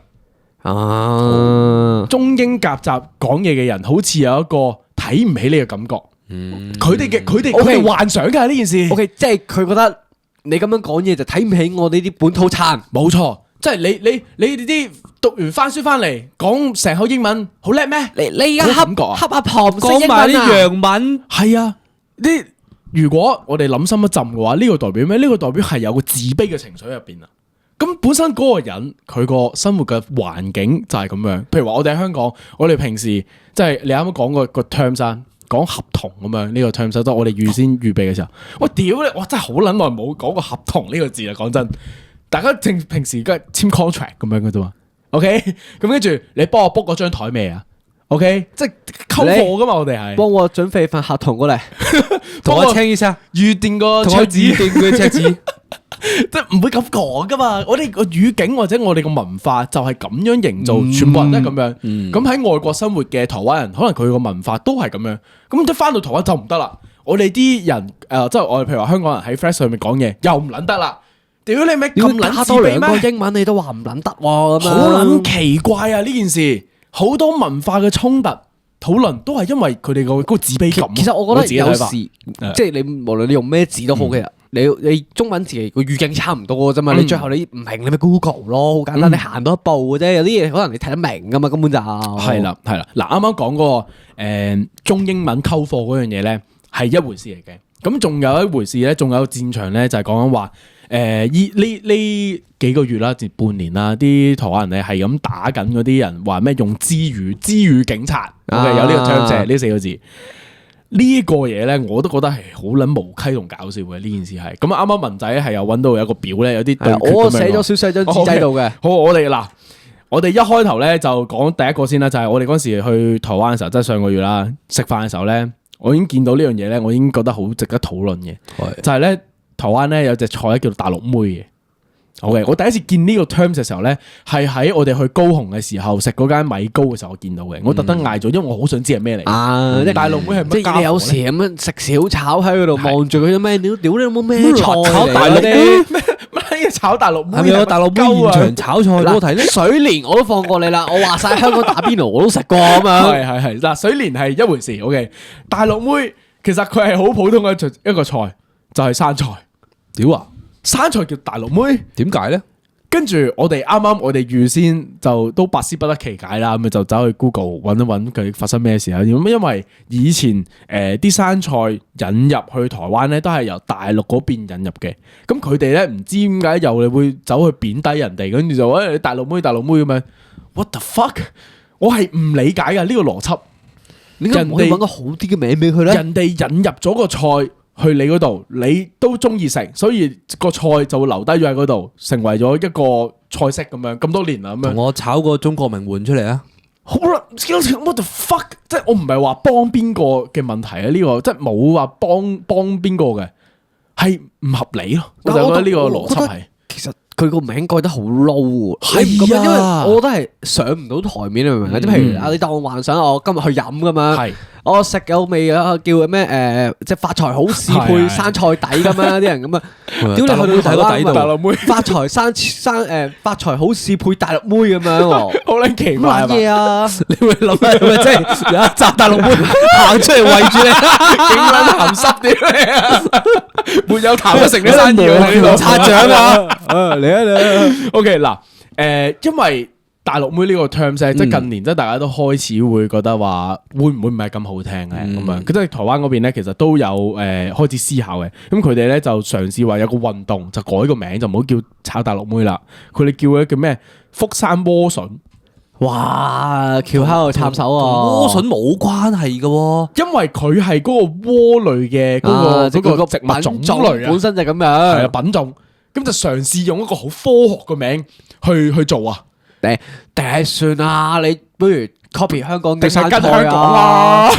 中英夾雜講嘢嘅人，好似有一個睇唔起你嘅感覺。佢哋幻想㗎呢件事。OK， 即係佢覺得你咁樣講嘢就睇唔起我呢啲本土餐。冇錯。即係你哋啲讀完翻書翻嚟講成口英文好叻咩？你而家恰阿婆講埋啲洋文，係啊！如果我哋諗深一浸嘅話，呢個代表咩？呢個代表係有個自卑嘅情緒入邊啊！咁本身嗰個人佢個生活嘅環境就係咁樣。譬如話我哋喺香港，我哋平時即係你啱啱講個 terms 啊，講合同咁樣呢個 terms 都我哋預先預備嘅時候，我屌你！我真係好撚耐冇講過合同呢個字啦！講真。大家平時都係簽 contract 咁樣嘅啫嘛 ，OK？咁跟住你幫我 book 嗰張台未啊 ？OK？即係溝貨噶嘛，我哋係幫我準備份合同過嚟，同我簽一下，預定個同我預定個尺子，即係唔會咁講噶嘛。我哋個語境或者我哋個文化就係咁樣營造，全部人都係咁樣。咁喺外國生活嘅台灣人，可能佢個文化都係咁樣。咁一翻到台灣就唔得啦。我哋啲人即係我哋譬如話香港人喺 Flash 上面講嘢又唔撚得啦。屌你咪咁撚自卑咩？英文你都話唔撚得喎，好撚奇怪啊！呢件事好多文化嘅衝突討論都係因為佢哋個自卑感。其實我覺得有時即係你無論你用咩字都好嘅，你中文字個語境差唔多嘅啫嘛。你最後你唔明你咪 Google 咯，好簡單。你行多一步嘅啫，有啲嘢可能你睇得明噶嘛，根本就係啦。嗱，啱啱講嗰個中英文溝貨嗰樣嘢咧係一回事嚟嘅。咁仲有一回事咧，仲有戰場咧就係講緊話。呢幾個月啦，至半年啦，啲台灣人咧係咁打緊嗰啲人，話咩用支語警察，有呢個 term 呢4個字。呢個嘢咧，我都覺得係好撚無稽同搞笑嘅呢件事係。咁啱啱文仔係有揾到有個表咧，有啲對決我寫咗少少張紙仔度嘅。好，我哋一開頭咧就講第一個先啦，就係我哋嗰時去台灣嘅時候，即係上個月啦，食飯嘅時候咧，我已經見到呢樣嘢咧，我已經覺得好值得討論嘅，就係咧。台灣咧有隻菜咧叫做大陸妹嘅，OK，我第一次見呢個 terms 嘅時候咧，係喺我哋去高雄嘅時候食嗰間米糕嘅時候我見到嘅，我特登嗌咗，因為我好想知係咩嚟。即係大陸妹係乜？即係你有時咁樣食小炒喺嗰度望住佢咩料？屌你有冇咩菜？炒大陸咩嘢炒大陸妹？係咪有大陸妹現場炒菜？我睇咧水蓮我都放過你啦，我話晒香港打邊爐我都食過咁樣。係嗱，水蓮係一回事 ，OK， 大陸妹其實佢係好普通嘅一個菜，就係生菜。屌啊！生菜叫大陸妹，點解咧？跟住我哋預先就都百思不得其解啦，咁就走去 Google 揾一揾佢發生咩事啊？因為以前啲生菜引入去台灣咧，都係由大陸嗰邊引入嘅。咁佢哋咧唔知點解又會走去貶低人哋，跟住就話大陸妹咁樣。What the fuck？ 我係唔理解噶呢個邏輯。點解唔可以揾個好啲嘅名俾佢咧？人哋引入咗個菜。去你嗰度，你都中意食，所以個菜就會留低咗喺嗰度，成為咗一個菜式咁樣，咁多年啦咁樣。同我炒個中國名媛出嚟啊！好啦 ，what the fuck？ 即係我唔係話幫邊個嘅問題啊，呢個即係冇話幫邊個嘅，係唔合理咯。我就覺得呢個邏輯係。其實佢個名改得好 low 喎，你唔覺得？因為我覺得係上唔到台面，你明唔明啊？即係譬如啊，你當我幻想我今日去飲咁樣，我食有味啊，叫咩即係發財好市配生菜底咁樣，啲人咁啊，屌你去到台灣大陸妹，發財好市配大陸妹咁樣喎，好撚奇怪乜嘢啊？你會諗係咪即係有一集大陸妹行出嚟圍住你，勁撚鹹濕啲啊！沒有談不成嘅生意喎，呢度擦獎啊！嚟啊 OK 嗱，因為大陸妹呢個 terms 咧，即係近年即係大家都開始會覺得話，會唔會唔係咁好聽嘅咁樣？即係台灣嗰邊咧，其實都有開始思考嘅。咁佢哋咧就嘗試話有個運動，就改個名，就唔好叫炒大陸妹啦。佢哋叫佢叫咩？福山萵筍。哇！橋喺度插手啊！萵筍冇關係嘅喎，因為佢係嗰個萵類嘅嗰個植物種類啊，本身就咁樣。係啊，品種。咁就嘗試用一個好科學嘅名去做啊。定算啦，你不如 copy 香港嘅定係跟香生菜港啦，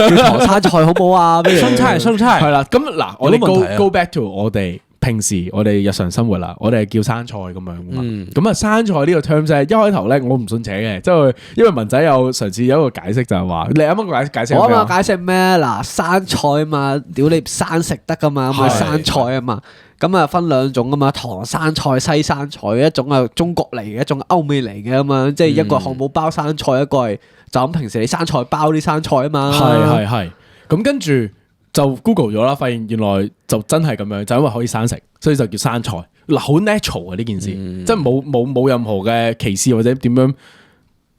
叫唐生菜好唔好啊？不如生菜係生菜，係啦。咁嗱，我哋有冇問題啊 go back to 我哋平時我哋日常生活啦，我哋係叫生菜咁樣噶嘛。咁啊，生菜呢個 term 啫，一開頭咧我唔信邪嘅，即係因為文仔有嘗試有一個解釋就係話，你啱啱解釋我啱咩啊？啱解釋咩？嗱，生菜啊嘛，屌你生食得噶嘛，咁咪生菜啊嘛。咁啊分兩種啊嘛，唐生菜、西生菜，一種係中國嚟嘅，一種係歐美嚟嘅啊嘛，即係一個漢堡包生菜，一個係就咁平時你生菜包啲生菜啊嘛。係。咁跟住就 Google 咗啦，發現原來就真係咁樣，就因為可以生食，所以就叫生菜。嗱，好 natural 啊呢件事，即係冇任何嘅歧視或者點樣，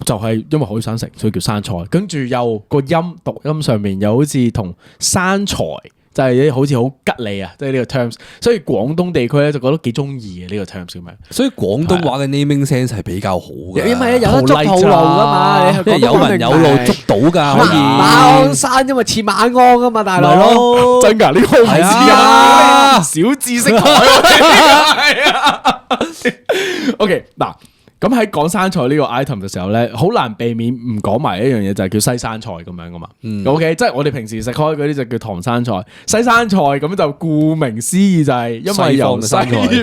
就係因為可以生食，所以叫生菜。跟住又個讀音上面又好似同生財。就係好似好吉利啊，即係呢個 terms，所以廣東地區咧就覺得幾中意嘅呢個 terms 咁樣。所以廣東話嘅 naming sense 係比較好嘅，因為有得捉套路噶嘛，即係有人有路捉到㗎，可以。馬鞍山因為似馬鞍噶嘛，大佬。真㗎？呢個唔知啊，小知識台係啊。OK 嗱。咁喺講生菜呢個 item 嘅時候咧，好難避免唔講埋一樣嘢，就係叫西生菜咁樣噶嘛。OK，即係我哋平時食開嗰啲就叫唐生菜、西生菜，咁就顧名思義就係因為由西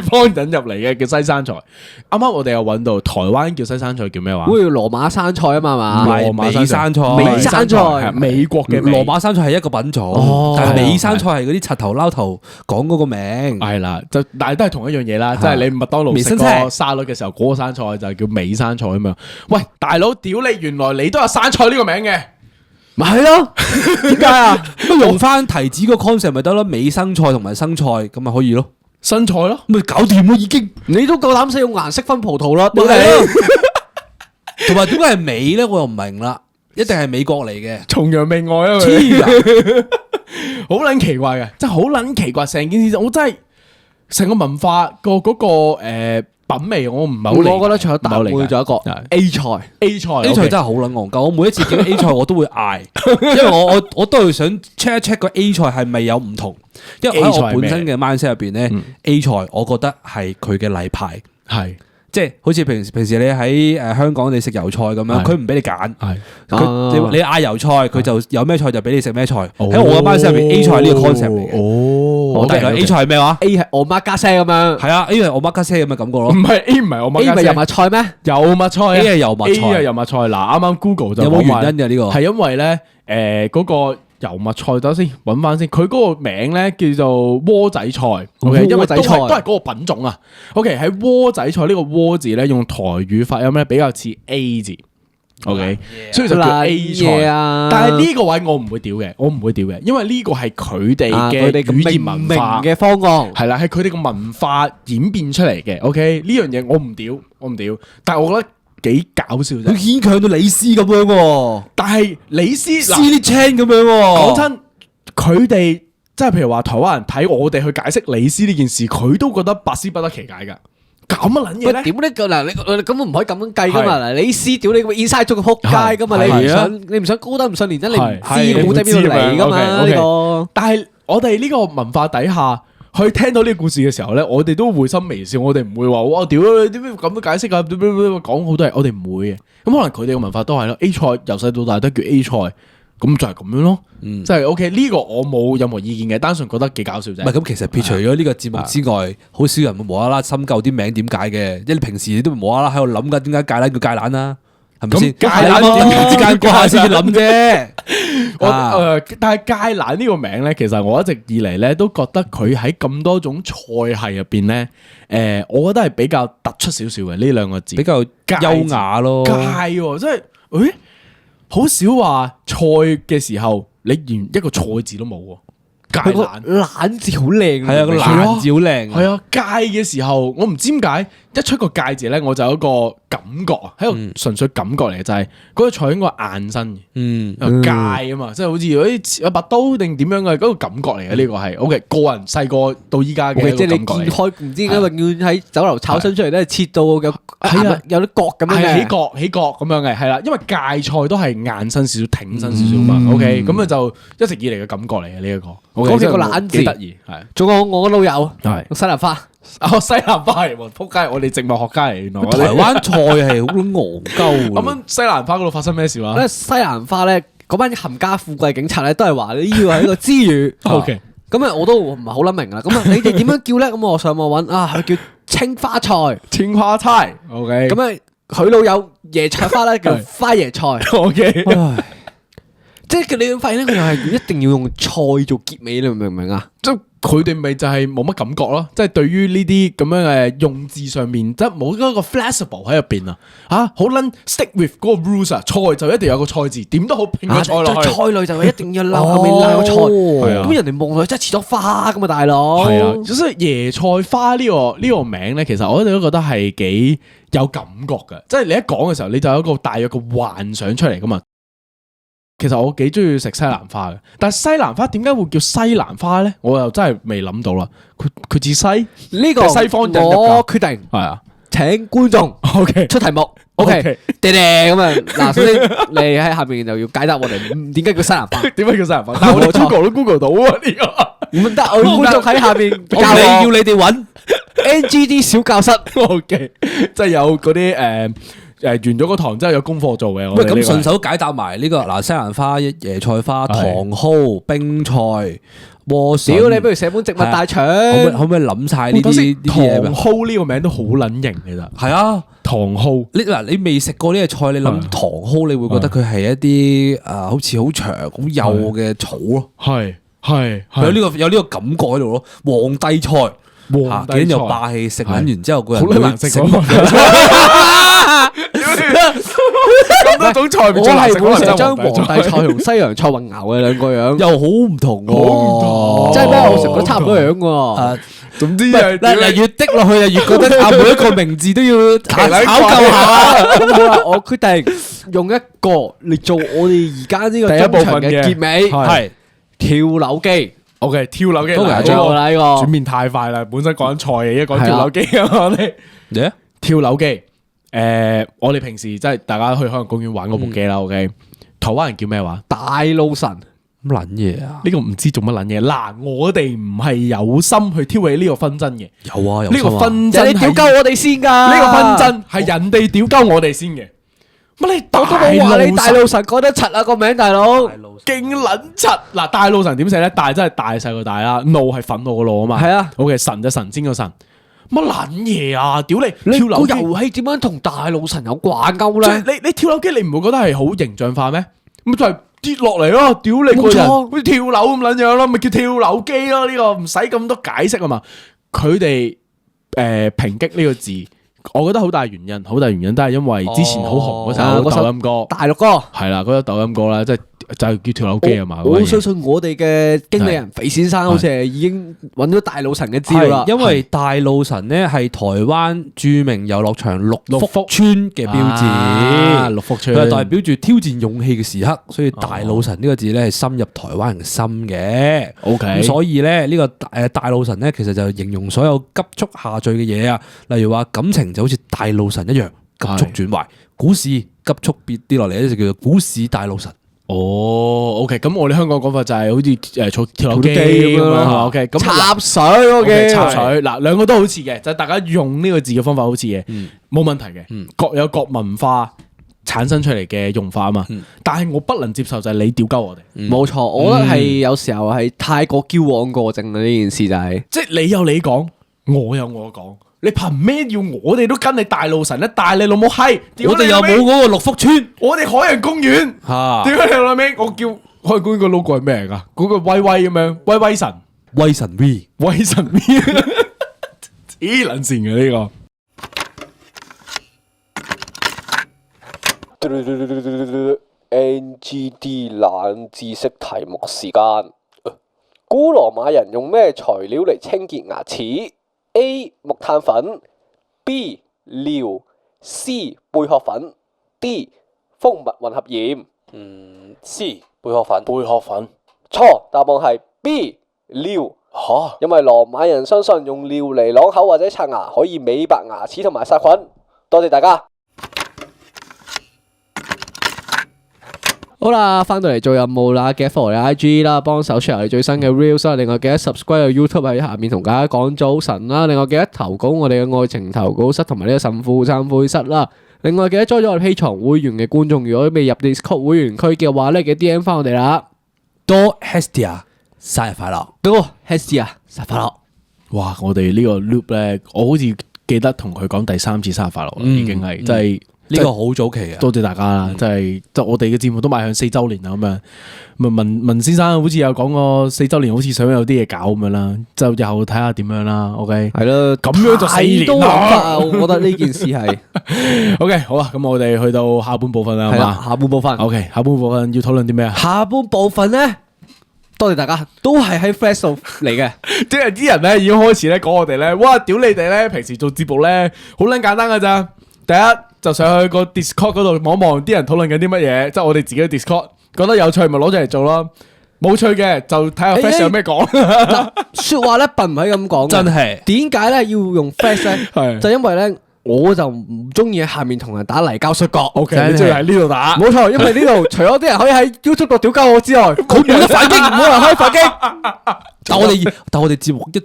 方引入嚟嘅叫西生菜。啱啱我哋又揾到台灣叫西生菜叫咩話？好似羅馬生菜啊嘛，羅馬生菜，美生菜，美國嘅羅馬生菜係一個品種，但係美生菜係嗰啲柒頭撈頭講嗰個名。係啦，就但係都係同一樣嘢啦，即係你麥當勞食個沙律嘅時候，嗰個生菜就叫美生菜咁樣。喂，大佬，屌你！原來你都有生菜呢個名嘅，咪係咯？點解啊？咁用翻提子個 concept 咪得咯？美生菜同埋生菜咁咪可以咯？生菜咯，咪搞掂咯已經。你都夠膽使用顏色分葡萄啦？同埋點解係美咧？我又唔明啦。一定係美國嚟嘅，崇洋媚外啊！好撚奇怪嘅，真係好撚奇怪。成件事我真係成個文化個嗰個品味，我唔係好理解。我覺得除咗大會，仲有一個 A 菜，A 菜，A 菜真係好撚戇鳩。我每一次見到 A 菜，我都會嗌，因為我都係想 check 一 check 個 A 菜係咪有唔同。因為喺我本身嘅 mindset 入邊咧，A 菜我覺得係佢嘅例牌，係。即係好似平時你喺香港你食油菜咁樣，佢唔俾你揀，你嗌油菜，佢就有咩菜就俾你食咩菜。喺我嘅班入邊 A 菜係呢個 concept 嚟嘅。我大概 A 菜係咩話 ？A 係我媽家姐咁樣。係啊 ，A 係我媽家姐咁嘅感覺咯。唔係 A 唔係我媽家姐。A 唔係油麥菜咩？油麥菜 A 係油麥菜 ，A 係油麥菜。嗱，啱啱 Google 就有冇原因嘅呢個？係因為咧，嗰個。油麥菜，等先揾翻先，佢嗰個名咧叫做萵仔菜，OK，因為都係嗰個品種啊。OK，喺萵仔菜呢個萵字咧，用台語發音咧比較似 A 字，OK，所以就叫 A 菜啊。但係呢個位我唔會屌嘅，因為呢個係佢哋嘅語言文化嘅方案，係啦，係佢哋嘅文化演變出嚟嘅。OK，呢樣嘢我唔屌，但係我覺得。幾搞笑啫！佢牽強到李斯咁樣喎，但係李斯 Silly Chan 咁樣喎。講真，佢哋即係譬如話台灣人睇我哋去解釋李斯呢件事，佢都覺得百思不得其解噶。咁乜撚嘢咧？點咧？嗱，你根本唔可以咁樣計噶嘛。嗱，李斯屌你個 inside 咗個撲街噶嘛。你唔想高得唔信連真，你唔知古仔邊度嚟噶嘛？呢個。但係我哋呢個文化底下。佢聽到呢個故事嘅時候咧，我哋都會心微笑，我哋唔會話哇屌你點解咁樣解釋啊？講好多嘢，我哋唔會嘅。咁可能佢哋嘅文化都係咯。A 菜由細到大都叫 A 菜，咁就係咁樣咯，即係 OK 呢個我冇任何意見嘅，單純覺得幾搞笑啫。唔係咁，其實撇除咗呢個節目之外，好少人會無啦啦深究啲名點解嘅，因為你平時你都無啦啦喺度諗緊點解芥蘭叫芥蘭啦，係咪先？芥蘭點解之間嗰下先至諗啫。但係芥蘭呢個名咧，其實我一直以嚟咧都覺得佢喺咁多種菜系入邊咧，我覺得係比較突出少少嘅呢兩個字，比較優雅咯。芥喎，即係好少話菜嘅時候，你連一個菜字都冇喎。芥蘭懶字好靚，係啊，個蘭字好靚。係啊，芥嘅時候，我唔知點解一出個芥字咧，我就有一個感覺啊，喺度純粹感覺嚟嘅，就係嗰個菜應該硬身嘅，芥啊嘛，即係好似一把刀定點樣嘅嗰個感覺嚟嘅，呢個係 OK。個人細個到依家嘅，即係你見開唔知點解永遠喺酒樓炒身出嚟都係切到有有啲角咁樣嘅，起角咁樣嘅，係啦，因為芥菜都係硬身少少、挺身少少嘛。OK，咁啊就一直以嚟嘅感覺嚟嘅呢一個。講起個懶字幾得意，係。仲有我個老友係西蘭花，西蘭花嚟喎，仆街！我哋植物學家嚟，原來台灣菜係好戇鳩。咁樣西蘭花嗰度發生咩事啊？咧西蘭花咧嗰班冚家富貴警察咧都係話呢個係一個滋語。OK，咁啊我都唔係好諗明啦。咁啊你哋點樣叫咧？咁我上網揾啊，佢叫青花菜。青花菜 OK，咁啊佢老友椰菜花咧叫花椰菜。OK，即係你會發現咧，佢又係一定要用菜做結尾，你明唔明啊？即係佢哋咪就係冇乜感覺咯，即係對於呢啲咁樣嘅用字上面，即係冇嗰個 flexible 喺入邊啊！嚇，好撚 stick with 嗰個 rules 啊！菜就一定有個菜字，點都好拼個菜落去。菜類就一定要撈後面撈個菜，咁人哋望落去真係似咗花咁啊，大佬。係啊，所以椰菜花呢個名咧，其實我哋都覺得係幾有感覺嘅，即係你一講嘅時候，你就有一個大約嘅幻想出嚟噶嘛。其實我幾中意食西蘭花嘅，但係西蘭花點解會叫西蘭花咧？我又真係未諗到啦。佢自西呢個西方引入㗎，我決定係啊，請觀眾 OK 出題目 OK 爹咁啊嗱，首先你喺下面就要解答我哋點解叫西蘭花？點解叫西蘭花？但係我哋 Google 都 Google 到啊呢個，唔得，我觀眾喺下面要你哋揾 NGD 小教室 OK，即係有嗰啲完咗個堂之後有功課做嘅。喂，咁順手解答埋呢個嗱，西蘭花、椰菜花、糖蒿、冰菜、萵筍。屌你，不如寫本植物大腸。可唔可以諗晒呢啲嘢？糖蒿呢個名都好撚型其實。係啊，糖蒿。你未食過呢個菜，你諗糖蒿，你會覺得佢係一啲好似好長好幼嘅草咯。係有呢個感覺喺度咯。皇帝菜，幾啲又霸氣，食完之後個人好難食。咁多種菜，我係會成日將皇帝菜同西洋菜混淆嘅兩個樣，又好唔同喎。即係咩？我食過差唔多樣喎。總之嗱，越滴落去就越覺得每一個名字都要考究下。咁好啦，我決定用一個嚟做我哋而家呢個第一部分嘅結尾，係跳樓機。OK，跳樓機嚟咗啦，呢個轉變太快啦。本身講緊菜嘅，而家講跳樓機啊！我哋跳樓機。我哋平時即係大家去海洋公園玩嗰部機啦。OK，台灣人叫咩話？大怒神咁撚嘢啊！呢個唔知做乜撚嘢。嗱，我哋唔係有心去挑起呢個紛爭嘅。有啊，呢個紛爭你屌鳩我哋先噶。呢個紛爭係人哋屌鳩我哋先嘅。乜你我都冇話你大怒神講得柒啊個名，大佬勁撚柒。嗱，大怒神點寫咧？大真係大細個大啦，怒係憤怒個怒啊嘛。係啊。OK，神就神仙個神。乜撚嘢啊！屌你！你跳樓機個遊戲點樣同大怒神有掛鈎咧？你跳樓機，你唔會覺得係好形象化咩？咁就係跌落嚟咯！屌你個人，好似跳樓咁撚樣咯，咪叫跳樓機咯？呢個唔使咁多解釋啊嘛。佢哋抨擊呢個字，我覺得好大原因都係因為之前好紅嗰首抖音歌，大陸歌係啦，嗰首抖音歌啦，即係就係叫跳樓機啊嘛。我相信我哋嘅經理人肥先生好似係已經揾到大怒神嘅資料啦。因為大怒神咧係台灣著名遊樂場六福村嘅標誌，六福村佢係代表住挑戰勇氣嘅時刻，所以大怒神呢個字咧係深入台灣人嘅心嘅。OK，咁所以咧呢個大怒神咧其實就形容所有急速下墜嘅嘢啊，例如話感情就好似大怒神一樣急速轉壞，股市急速跌落嚟咧就叫做股市大怒神。哦，OK，咁我哋香港講法就係好似跳樓機咁樣啦。OK，咁插水，OK，插水嗱，兩個都好似嘅，就係大家用呢個字嘅方法好似嘅，冇問題嘅，各有各文化產生出嚟嘅用法啊嘛。但係我不能接受就係你屌鳩我哋。冇錯，我覺得係有時候係太過矯枉過正啦，呢件事就係。即係你有你講，我有我講，你憑咩要我哋都跟你大路神咧？大你老母閪！我哋又冇嗰個六福村，我哋海洋公園嚇點解你老味？我叫海洋公園個 logo 係咩嚟㗎？嗰個威威咁樣，威威神，威神 V，威神 V，黐撚線嘅呢個。NGD 冷知識題目時間。古羅馬人用咩材料嚟清潔牙齒 ？A. 木炭粉 B. 尿 C. 貝殼粉 D. 蜂蜜混合鹽。C. 貝殼粉。貝殼粉。錯，答案係 B. 尿。嚇！因為羅馬人相信用尿嚟啷口或者刷牙可以美白牙齒同埋殺菌。多謝大家。好啦，翻到嚟做任務啦，記得 follow 你 IG 啦，幫手 share 你最新嘅 reels 啦，另外記得 subscribe 個 YouTube 喺下面同大家講早晨啦，另外記得投稿我哋嘅愛情投稿室同埋呢個神父懺悔室啦，另外記得 join 咗我哋 Patreon 會員嘅觀眾，如果未入 Discord 會員區嘅話咧，記得 DM 翻我哋啦。多 Hestia 生日快樂，多 Hestia 生日快樂。哇！我哋呢個 loop 咧，我好似記得同佢講第3次生日快樂啦，已經係真係。呢個好早期啊！多謝大家啦，真係即係我哋嘅節目都邁向4週年啦咁樣。文先生好似有講過4週年，好似想有啲嘢搞咁樣啦，就以後睇下點樣啦。OK，係咯，咁樣就4年啦。我覺得呢件事係 OK，好啦，咁我哋去到下半部分啦，係嘛？下半部分。OK，下半部分要討論啲咩啊？下半部分咧，多謝大家，都係喺 Flash 度嚟嘅。即係啲人咧已經開始咧講我哋咧，哇！屌你哋咧，平時做節目咧好撚簡單噶咋？第一就上去個 Discord 嗰度望望啲人討論緊啲乜嘢，即係我哋自己嘅 Discord，覺得有趣咪攞出嚟做咯，冇趣嘅就睇下 Flash 有咩講。說話咧笨唔係咁講嘅，真係點解咧要用 Flash 咧？係就因為咧，我就唔中意喺下面同人打泥膠摔角。OK，你中意喺呢度打？冇錯，因為呢度除咗啲人可以喺 YouTube 度屌鳩我之外，佢冇得反擊，冇人可以反擊。但我哋節目一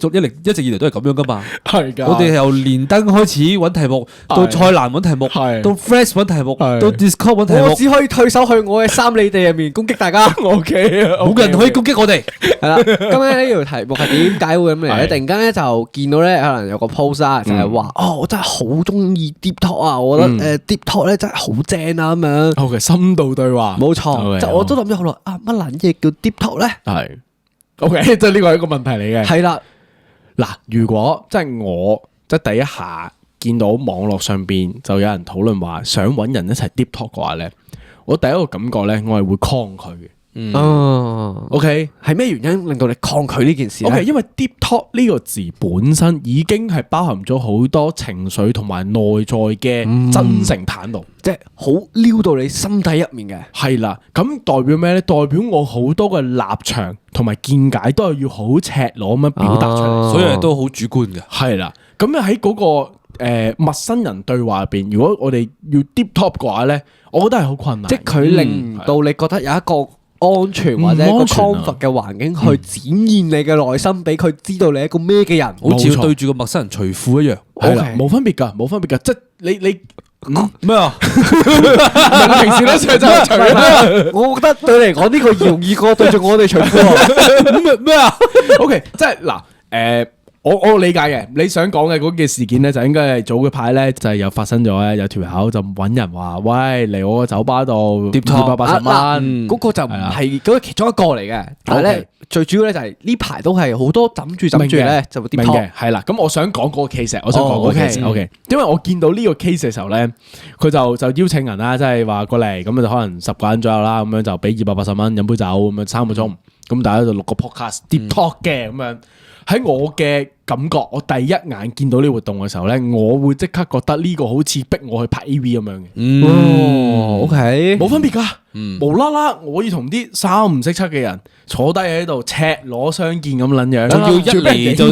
直以嚟都係咁樣噶嘛。係噶，我哋由連登開始揾題目，到蔡瀾揾題目，到 Flash 揾題目，到 Discord 揾題目，我只可以退守去我嘅三里地入面攻擊大家。OK 啊，冇人可以攻擊我哋。係啦，咁咧呢條題目係點解會咁嚟咧？突然間咧就見到咧，可能有個 post 啊，就係話我真係好中意 Deep Talk 啊，我覺得Deep Talk 咧真係好正啊咁樣。OK，深度對話，冇錯，就我都諗咗好耐啊，乜撚嘢叫 Deep Talk 咧？係 OK，即係呢個係一個問題嚟嘅。係啦，嗱，如果即係我即係第一下見到網絡上邊就有人討論話想揾人一齊 Deep Talk 嘅話咧，我第一個感覺咧，我係會抗拒嘅。OK，係咩原因令到你抗拒呢件事咧 OK，因為 Deep Talk 呢個字本身已經係包含咗好多情緒同埋內在嘅真誠袒露，即係好撩到你心底入面嘅。係啦，咁代表咩咧？代表我好多嘅立場同埋見解都係要好赤裸咁樣表達出嚟，所以都好主觀嘅。係啦，咁喺嗰個陌生人對話入邊，如果我哋要 Deep Talk 嘅話咧，我覺得係好困難。即係佢令到你覺得有一個安全或者一個 comfort 嘅環境去展現你嘅內心，俾佢知道你係一個咩嘅人，好似要對住個陌生人除褲一樣。係啦，冇分別㗎，冇分別㗎，即係你咩啊？平時咧就係除啦。我覺得對你嚟講呢個容易過對住我哋除褲。咩啊 ？OK， 即係嗱，我理解嘅，你想講嘅嗰件事件咧，就應該係早嘅排咧，就係又發生咗咧，有條友就揾人話，喂，嚟我個酒吧度280蚊，嗰個就唔係嗰個其中一個嚟嘅，但係咧最主要咧就係呢排都係好多枕住咧就明嘅，係啦。咁我想講嗰個 case，我想講嗰個 case，OK，因為我見到呢個 case 嘅時候咧，佢就邀請人啦，即係話過嚟，咁就可能10個人左右啦，咁樣就俾280蚊飲杯酒，咁樣3個鐘，咁大家就錄個 podcast Deep Talk 嘅咁樣。喺我嘅感覺，我第一眼見到呢個活動嘅時候咧，我會即刻覺得呢個好似逼我去拍 AV 咁樣嘅。OK，冇分別噶，無啦啦我要同啲三唔識七嘅人坐低喺度赤裸相見咁撚樣，仲要一嚟就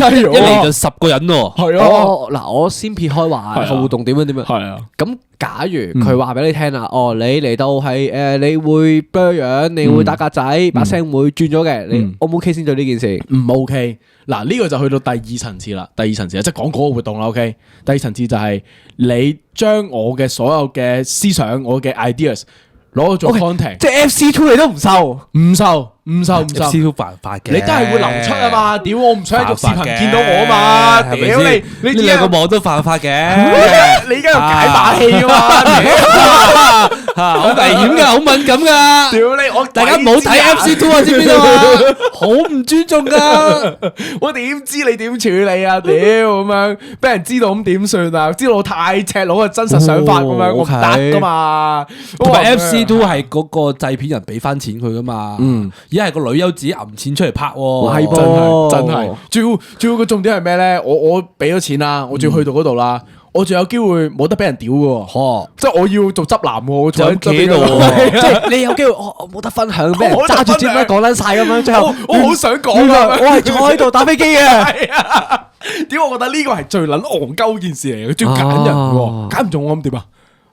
10個人喎。係啊，嗱，我先撇開話個活動點樣，係啊。咁假如佢話俾你聽啦，你嚟到係你會 blur 樣，你會打格仔，把聲會轉咗嘅，你O 唔 OK 先做呢件事？唔 OK。嗱，呢個就去到第二層層次啦，即係講嗰個活動啦。OK， 第二層次就係你將我嘅所有嘅思想、我嘅 ideas 攞去做 content， 即係 FC2 你都唔收，唔收。FC 都犯法嘅，你梗係會流出啊嘛！屌，我唔想喺個視頻見到我啊嘛！屌你，呢兩個網都犯法嘅，你而家要解把氣啊嘛！好危險噶，好敏感噶。屌你，我大家唔好睇 FC2 啊，知唔知道啊？好唔尊重噶。我點知你點處理啊？屌咁樣，俾人知道咁點算啊？知道我太赤裸嘅真實想法咁樣，我唔得噶嘛。同埋 FC2 係嗰個製片人俾翻錢佢噶嘛。而家係個女優自己揞錢出嚟拍喎。係噃，真係。仲要個重點係咩咧？我俾咗錢啦，我仲要去到嗰度啦。我仲有機會冇得俾人屌嘅，即係我要做執男，我坐喺企喺度，即係你有機會，我冇得分享，俾人揸住支咪講撚晒咁樣，最後我好想講啊，我係坐喺度打飛機嘅。係啊，點我覺得呢個係最撚戇鳩件事嚟嘅，仲要揀人喎，揀唔中我咁點啊？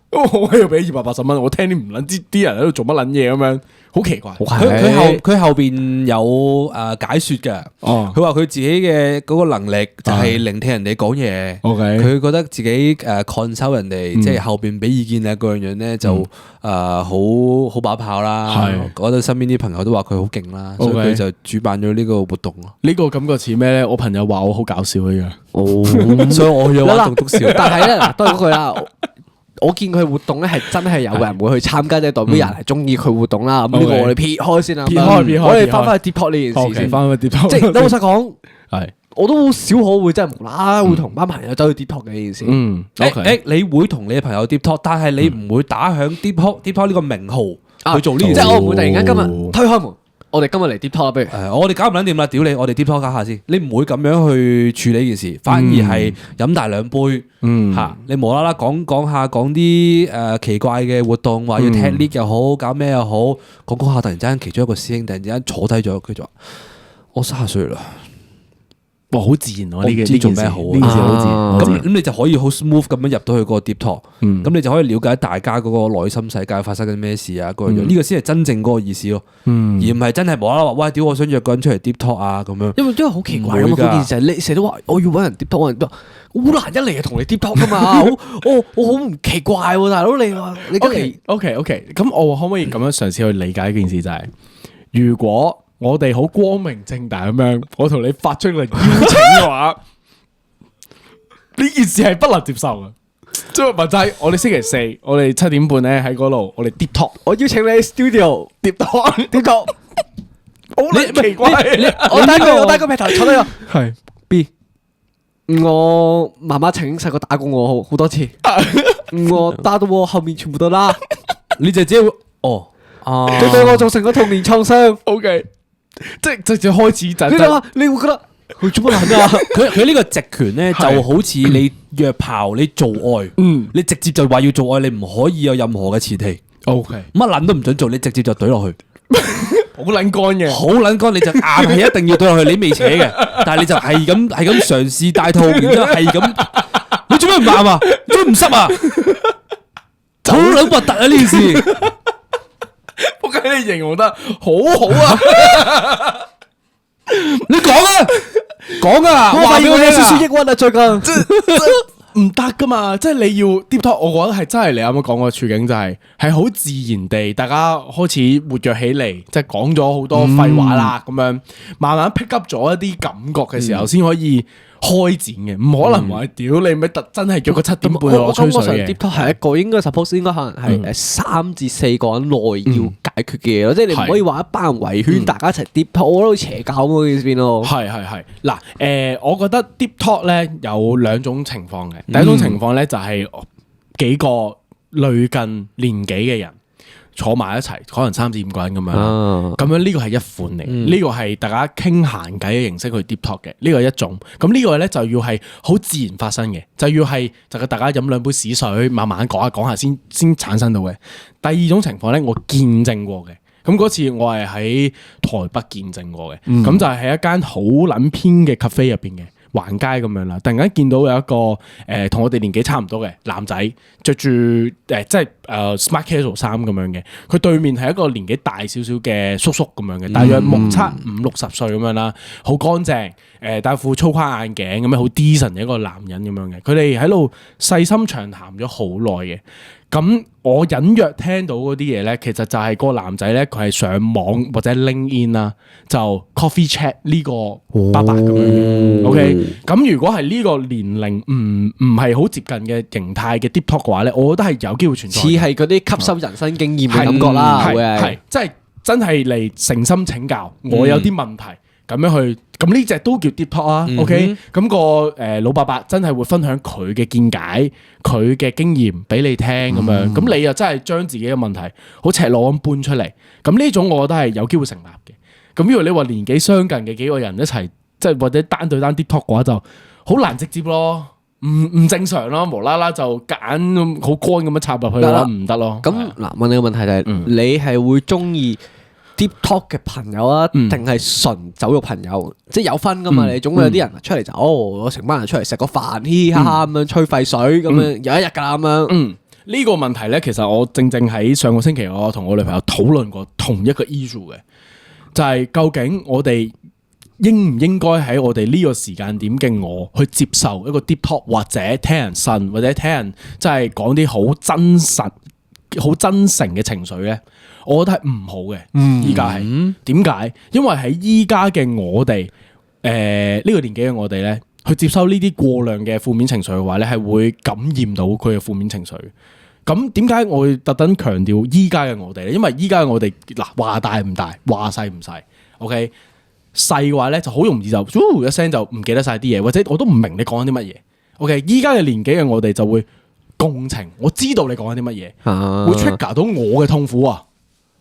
我要俾280蚊，我聽啲唔撚知啲人喺度做乜撚嘢咁樣，好奇怪。佢後邊有解說嘅，佢話佢自己嘅嗰個能力就係聆聽人哋講嘢。佢覺得自己control人哋，即係後邊俾意見啊嗰樣樣咧就好把炮啦。覺得身邊啲朋友都話佢好勁啦，所以佢就主辦咗呢個活動咯。呢個感覺似咩咧？我朋友話我好搞笑一樣，所以我有玩棟篤笑。但係咧，都係嗰句啦。我見佢活動咧係真係有人會去參加，即係代表人係中意佢活動啦。咁呢個我哋撇開先啦，撇開，我哋翻返去 Deep Talk 呢件事先。翻去 Deep Talk， 即係老實講，係我都好少可會真係無啦啦會同班朋友走去 Deep Talk 嘅呢件事。你會同你嘅朋友 Deep Talk，但係你唔會打響 Deep Talk 呢個名號去做呢件事。即係我唔會突然間今日推開門。我哋今日嚟 Deep Talk 啦，不如我哋搞唔撚掂啦，屌你！我哋 Deep Talk 搞下先，你唔會咁樣去處理呢件事，反而係飲大兩杯，你無啦啦講啲奇怪嘅活動，話要踢 lift 又好，搞咩又好，講下突然之間其中一個師兄突然之間坐低咗，佢就話：我30歲啦。哇，好自然喎！呢件做咩好？呢件事好自然。咁你就可以好 smooth 咁樣入到去嗰個 Deep Talk，咁你就可以了解大家嗰個內心世界發生緊咩事啊嗰樣，呢個先係真正嗰個意思咯，而唔係真係無啦啦話喂，屌我想約個人出嚟 Deep Talk 啊咁樣。因為好奇怪咁嗰件事，你成日都話我要揾人 Deep Talk，好難一嚟就同你 Deep Talk 噶嘛，我好唔奇怪喎，大佬你話你跟嚟 OK，咁我可唔可以咁樣嘗試去理解一件事就係，如果我哋好光明正大咁樣，我同你發出嚟邀請嘅話，呢件事係不能接受嘅。即係問題，我哋星期四，我哋7點半咧喺嗰度，我哋 Deep Talk，我邀請你 studio Deep Talk，好奇怪，我單個劈頭坐低個係 B， 我媽媽曾經細個打過我好多次，我打到我後面全部都拉，你就只會佢對我造成個童年創傷。OK。即係直接開始就你話你會覺得佢做乜撚啊？佢呢個直拳咧就好似你約炮，你做愛，你直接就話要做愛，你唔可以有任何嘅前提。OK，乜撚都唔准做，你直接就懟落去，好撚乾嘅，好撚乾，你就硬係一定要懟落去，你未扯嘅，但係你就係咁嘗試帶套，然之後係咁，你做咩唔硬啊？做咩唔濕啊？好撚核突啊！呢件事。我覺得你形容得好好啊！你講啊，我發現我有少少抑鬱啊，最近即唔得噶嘛，即係你要 Deep Talk，我覺得係真係你啱啱講個處境就係好自然地，大家開始活躍起嚟，即係講咗好多廢話啦，咁樣慢慢 pick up 咗一啲感覺嘅時候，先可以開展嘅，唔可能話屌你咪特真係叫個7點半我吹水嘅。Deep Talk 係一個應該 suppose 應該可能係3至4個人內要解決嘅嘢咯，即係你唔可以話一班人圍圈大家一齊 Deep Talk，我覺得好邪教咁嘅邊咯。係嗱，我覺得 Deep Talk 咧有2種情況嘅，第一種情況咧就係幾個類近年紀嘅人。坐埋一齊，可能3至5個人咁樣，咁樣呢個係一款嚟，呢個係大家傾閒偈嘅形式去 Deep Talk 嘅，呢個係一種。咁呢個咧就要係好自然發生嘅，就要係大家飲2杯屎水，慢慢講下先產生到嘅。第2種情況咧，我見證過嘅，咁嗰次我係喺台北見證過嘅，咁就係喺一間好撚偏嘅 cafe 入邊嘅。橫街咁樣啦，突然間見到有一個同我哋年紀差唔多嘅男仔，着住即係smart casual 衫咁樣嘅，佢對面係一個年紀大少少嘅叔叔咁樣嘅，大約目測50-60歲咁樣啦，好乾淨，戴副粗框眼鏡咁樣好 decent 嘅一個男人咁樣嘅，佢哋喺度細心長談咗好耐嘅。咁我隱約聽到嗰啲嘢咧，其實就係個男仔咧，佢係上網或者 LinkedIn 啦，就 coffee chat 呢個爸爸咁樣嘅。OK，咁如果係呢個年齡唔係好接近嘅形態嘅 deep talk 嘅話咧，我覺得係有機會存在。似係嗰啲吸收人生經驗嘅感覺啦，會係即係真係嚟誠心請教，我有啲問題咁樣去。咁呢只都叫 deep talk 啊，OK？咁個老伯伯真係會分享佢嘅見解、佢嘅經驗俾你聽咁樣，咁你又真係將自己嘅問題好赤裸咁搬出嚟，咁呢種我覺得係有機會成立嘅。咁如果你話年紀相近嘅幾個人一齊，即係或者單對單 deep talk 嘅話，就好難直接咯，唔正常咯，無啦啦就夾硬好乾咁樣插入去嘅話唔得咯。咁嗱，問你個問題就係，你係會中意deep talk 嘅朋友啊，定係純酒肉朋友？即係有分噶嘛？你總會有啲人出嚟就我成班人出嚟食個飯，嘻嘻哈哈咁樣吹廢水咁樣，有一日噶啦咁樣。呢個問題咧，其實我正喺上個星期我同我女朋友討論過同一個 issue 嘅，就係究竟我哋應唔應該喺我哋呢個時間點嘅我去接受一個 deep talk，或者聽人呻，或者聽人即係講啲好真實、好真誠嘅情緒咧？我覺得係唔好嘅。依家係點解？因為喺依家嘅我哋，呢個年紀嘅我哋咧，去接收呢啲過量嘅負面情緒嘅話咧，係會感染到佢嘅負面情緒。咁點解我會特登強調依家嘅我哋咧？因為依家嘅我哋嗱，話大唔大，話細唔細。OK， 細嘅話咧就好容易就一聲就唔記得晒啲嘢，或者我都唔明你講緊啲乜嘢。OK， 依家嘅年紀嘅我哋就會共情，我知道你講緊啲乜嘢，會 trigger 到我嘅痛苦啊！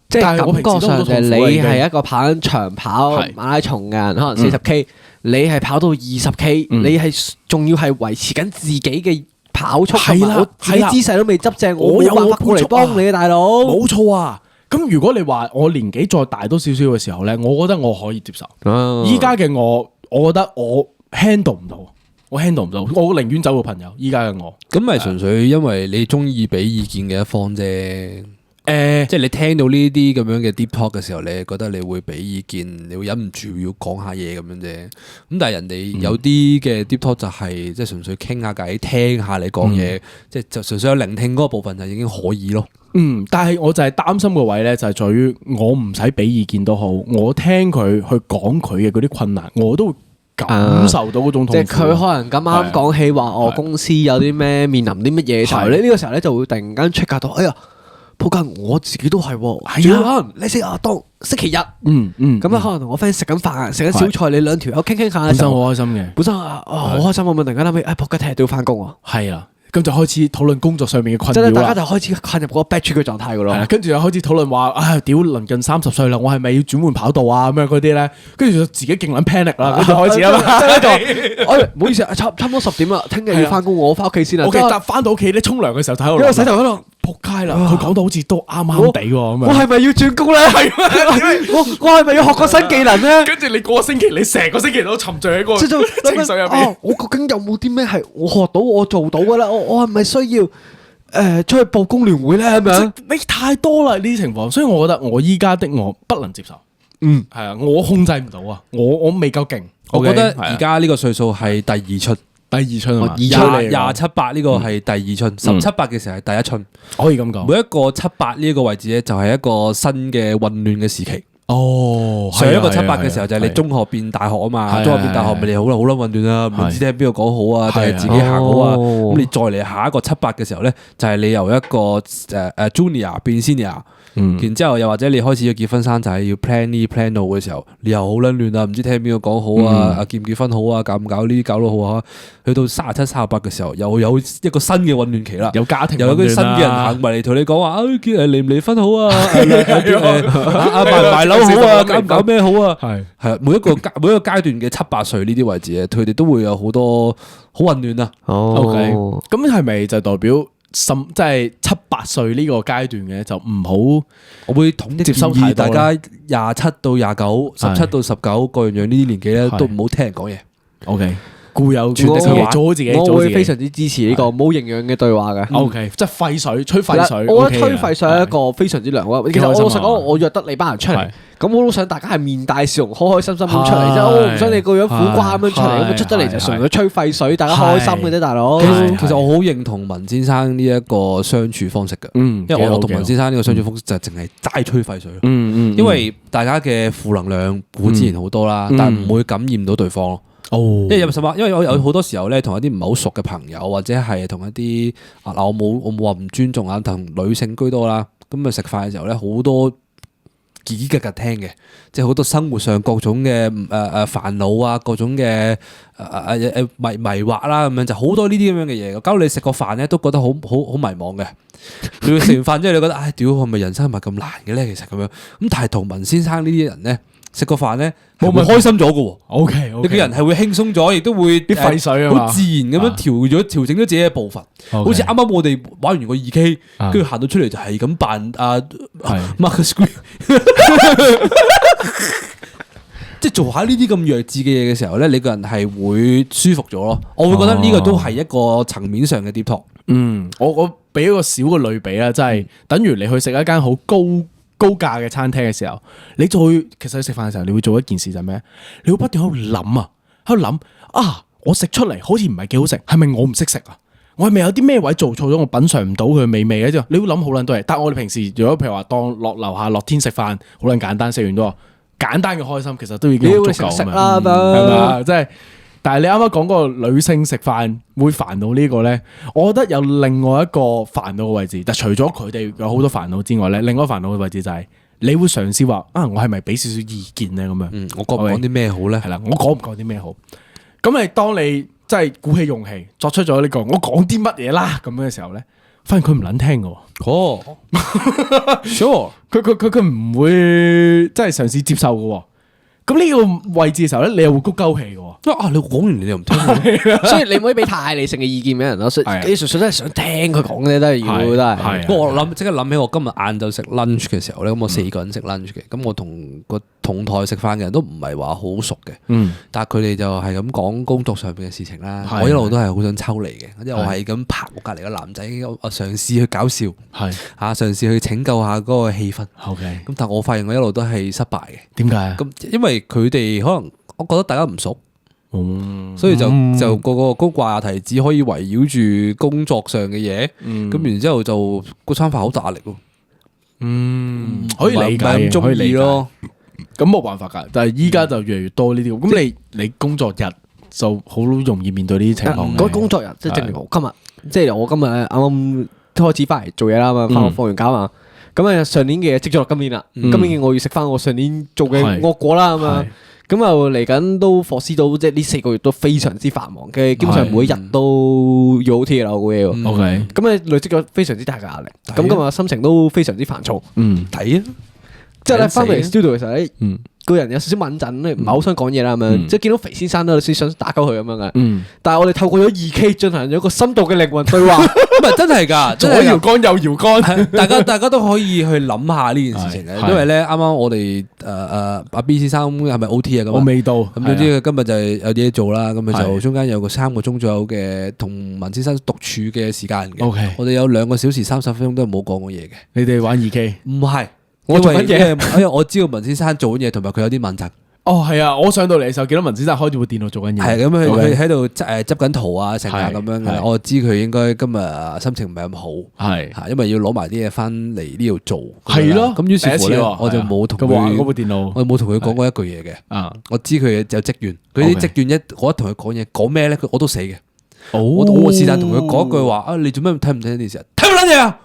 即係感覺上就你係一個跑緊長跑馬拉松嘅人，可能40K，你係跑到20K，你係仲要係維持緊自己嘅跑速，係啦，我自己姿勢都未執正，我冇辦法過嚟幫你啊，大佬。冇錯啊！咁如果你話我年紀再大多少少嘅時候咧，我覺得我可以接受。依家嘅我覺得我 handle 唔到，我寧願走個朋友。依家嘅我，咁咪純粹因為你中意俾意見嘅一方啫。即係你聽到呢啲咁樣嘅 deep talk 嘅時候，你覺得你會俾意見，你會忍唔住要講下嘢咁樣啫。咁但係人哋有啲嘅 deep talk 就係即係純粹傾下偈，聽下你講嘢，即係就純粹有聆聽嗰個部分就已經可以咯。但係我就係擔心個位咧，就係在於我唔使俾意見都好，我聽佢去講佢嘅嗰啲困難，我都會感受到嗰種痛苦。即係佢可能咁啱講起話，公司有啲咩面臨啲乜嘢嘅時候，呢個時候咧就會突然間出格到，哎呀！仆街，我自己都係，係啊，可能你當星期日，咁啊，可能同我 friend 食緊飯，食緊小菜，你兩條友傾傾下，本身好開心嘅，本身好開心，我突然間諗起，仆街，聽日都要翻工啊，係啊，咁就開始討論工作上面嘅困擾，真係大家就開始困入嗰個 bad trip 嘅狀態噶咯，跟住又開始討論話，屌，臨近30歲啦，我係咪要轉換跑道啊？咁樣嗰啲咧，跟住就自己勁撚 panic 啦，跟住開始啊嘛，唔好意思，差唔多10點啦，聽日要翻工，我翻屋企先啦。但翻到屋企咧，沖涼嘅時候睇到，洗頭喺度。仆街啦！佢講到好似都啱啱地喎咁樣。我係咪要轉工咧？我係咪要學個新技能咧？跟住你個星期，你成個星期都沉醉喺個情緒入邊。我究竟有冇啲咩係我學到我做到嘅咧？我係咪需要出去報工聯會咧？咁樣你太多啦呢啲情況，所以我覺得我依家的我不能接受。係啊，我控制唔到啊，我未夠勁。我覺得而家呢個歲數係第二春。第二春啊嘛，27、8呢個係第二春，17、8嘅時候係第一春，可以咁講。每一個7、8呢一個位置咧，就係一個新嘅混亂嘅時期。上一個7、8嘅時候就係你中學變大學啊嘛，中學變大學咪你好混亂啊，唔知聽邊個講好啊，定係自己行好啊。咁你再嚟下一個7、8嘅時候咧，就係你由一個junior 變 senior。然之後又或者你開始要結婚生仔，要 plan 呢 plan 到嘅時候，你又好撚亂啊，唔知聽邊個講好啊，結唔結婚好啊，搞唔搞呢啲搞到好啊，去到37、38嘅時候，又有一個新嘅混亂期啦，有家庭，又有啲新嘅人行埋嚟同你講話，離唔離婚好啊，買唔買樓好啊，搞唔搞咩好啊，係每一個階段嘅7、8歲呢啲位置咧，佢哋都會有好多好混亂啊。OK，咁係咪就代表？即係7、8歲呢個階段嘅就唔好，我會統一接收大家27到29、17到19各樣呢啲年紀咧，都唔好聽人講嘢。OK，固有全力做好自己，我會非做好自己。常之支持呢個冇營養嘅對話嘅。 O K，即係廢水，吹廢水。我覺得 OK 嘅吹廢水係一個非常之良好。其實我老實講，我約得你班人出嚟係，咁我都想大家係面帶笑容、開開心心咁出嚟，係即係我唔想你個樣苦瓜咁樣出嚟，咁係出得嚟就純粹吹廢水，大家係開心嘅啫，大佬。係其實我好認同文先生呢一個相處方式嘅，嗯，因為我同幾好文先生呢個相處方式就係淨係齋吹廢水咯。嗯因為大家嘅負能量固之然好多啦，但係唔會感染到對方咯。哦，因為因為我有好多時候咧，同一啲唔係好熟嘅朋友，或者係同一啲我冇話唔尊重啊，同女性居多啦。咁啊食飯嘅時候咧，好多嘰嘰格格聽嘅，即係好多生活上各種嘅煩惱啊，各種嘅迷惑啦，咁樣就好多呢啲咁樣嘅嘢。搞到你食個飯咧，都覺得好迷茫嘅。你食完飯之後，你覺得唉，屌係咪人生係咪咁難嘅咧？其實咁樣咁，但係同文先生呢啲人咧。食個飯咧，會開心咗嘅喎。O K，你個人係會輕鬆咗，亦都會啲廢水啊嘛好自然咁樣調整咗自己嘅步伐。 OK 好似啱啱我哋玩完個2K，啊跟住行到出嚟就係咁扮係 Marcus Green，即係做下呢啲咁弱智嘅嘢嘅時候咧，你個人係會舒服咗咯。我會覺得呢個都係一個層面上嘅 deep talk。嗯，我俾一個小嘅類比啦，即係等於你去食一間好高價嘅餐廳嘅時候，你就會其實你食飯嘅時候，你會做一件事就係咩？你會不斷喺度諗啊，喺度諗啊，我食出嚟好似唔係幾好食，係咪我唔識食啊？我係咪有啲咩位做錯咗？我品嚐唔到佢美味嘅啫。你會諗好撚多嘢，但係我哋平時如果譬如話當落樓下樂天食飯，好撚簡單，食完都話簡單嘅開心，其實都已經好足夠食啊嘛啦，係嘛？即係，但係你啱啱講嗰個女性食飯會煩惱呢個咧，我覺得有另外一個煩惱嘅位置。但除咗佢哋有好多煩惱之外咧，另外一個煩惱嘅位置就係你會嘗試話啊，我係咪俾少少意見咧？咁樣，我講唔講啲咩好咧？係啦，我講唔講啲咩好？咁你當你真係鼓起勇氣作出咗呢個我講啲乜嘢啦咁樣嘅時候咧，發現佢唔撚聽嘅喎。哦，sure，佢唔會即係嘗試接受嘅喎。咁呢個位置嘅時候咧，你又會谷鳩氣嘅喎。你講完你又唔聽，所以你唔可以俾太理性嘅意見俾人咯。所以係你純粹都係想聽佢講嘅，都係要，都係。係不過我即刻諗起我今日晏晝食 lunch 嘅時候咧，咁我4個人食 lunch 嘅，咁我同個同台食飯嘅人都唔係話好熟嘅，但係佢哋就係咁講工作上邊嘅事情啦。係我一路都係好想抽離嘅，因為我係咁拍我隔離個男仔，我嘗試去搞笑，係嘗試去拯救下嗰個氣氛。 ，OK。咁但係我發現我一路都係失敗嘅。點解啊？咁因為佢哋可能我覺得大家唔熟，所以就個話題只可以圍繞住工作上嘅嘢，咁然之後就嗰餐飯好大壓力咯。可以理解，唔係咁中意咯。咁冇辦法㗎，但係依家就越嚟越多呢啲。咁你工作日就好容易面對呢啲情況嘅。嗰工作日即係正如我今日，即係我今日啱啱開始翻嚟做嘢啦嘛，放完假嘛。咁啊上年嘅嘢積咗落今年啦，今年嘅我要食翻我上年做嘅惡果啦咁啊。咁啊嚟緊都霍斯到，即係呢4個月都非常之繁忙嘅，基本上每一日都要 OT 啦，我估嘢。 OK，咁啊累積咗非常之大嘅壓力。咁今日心情都非常之煩躁。抵啊！即係咧翻到嚟 studio 嘅時候咧，嗯個人有少少敏陣咧，唔係好想講嘢啦咁樣，即係見到肥先生都有少少想打鳩佢咁樣嘅。但係我哋透過咗2K 進行咗一個深度嘅靈魂對話，唔係真係㗎，左搖杆右搖杆，大家都可以去諗下呢件事情嘅，因為咧啱啱我哋阿 B 先生係咪 OT 啊？咁我未到。咁總之佢今日就係有啲嘢做啦，咁佢就中間有個3個鐘左右嘅同文先生獨處嘅時間嘅。 OK 我哋有2個小時30分鐘都係冇講過嘢嘅。你哋玩2K？唔係，我做緊嘢因為我知道文先生做緊嘢，同埋佢有啲問責。哦，係啊！我上到嚟嘅時候，見到文先生開住部電腦做緊嘢。係咁，佢 OK 喺度執緊圖啊，成啊咁樣嘅。係我知佢應該今日心情唔係咁好，係嚇，因為要攞埋啲嘢翻嚟呢度做。係咯。咁於是乎咧，第一次喎我就冇同佢玩嗰佢，部電腦。我冇同佢講過一句嘢嘅。啊，我知佢有職員，佢啲職員我一同佢講嘢，講咩咧？我都死嘅。哦我是但同佢講一句話啊！你做咩睇唔睇電視啊？睇乜撚嘢啊？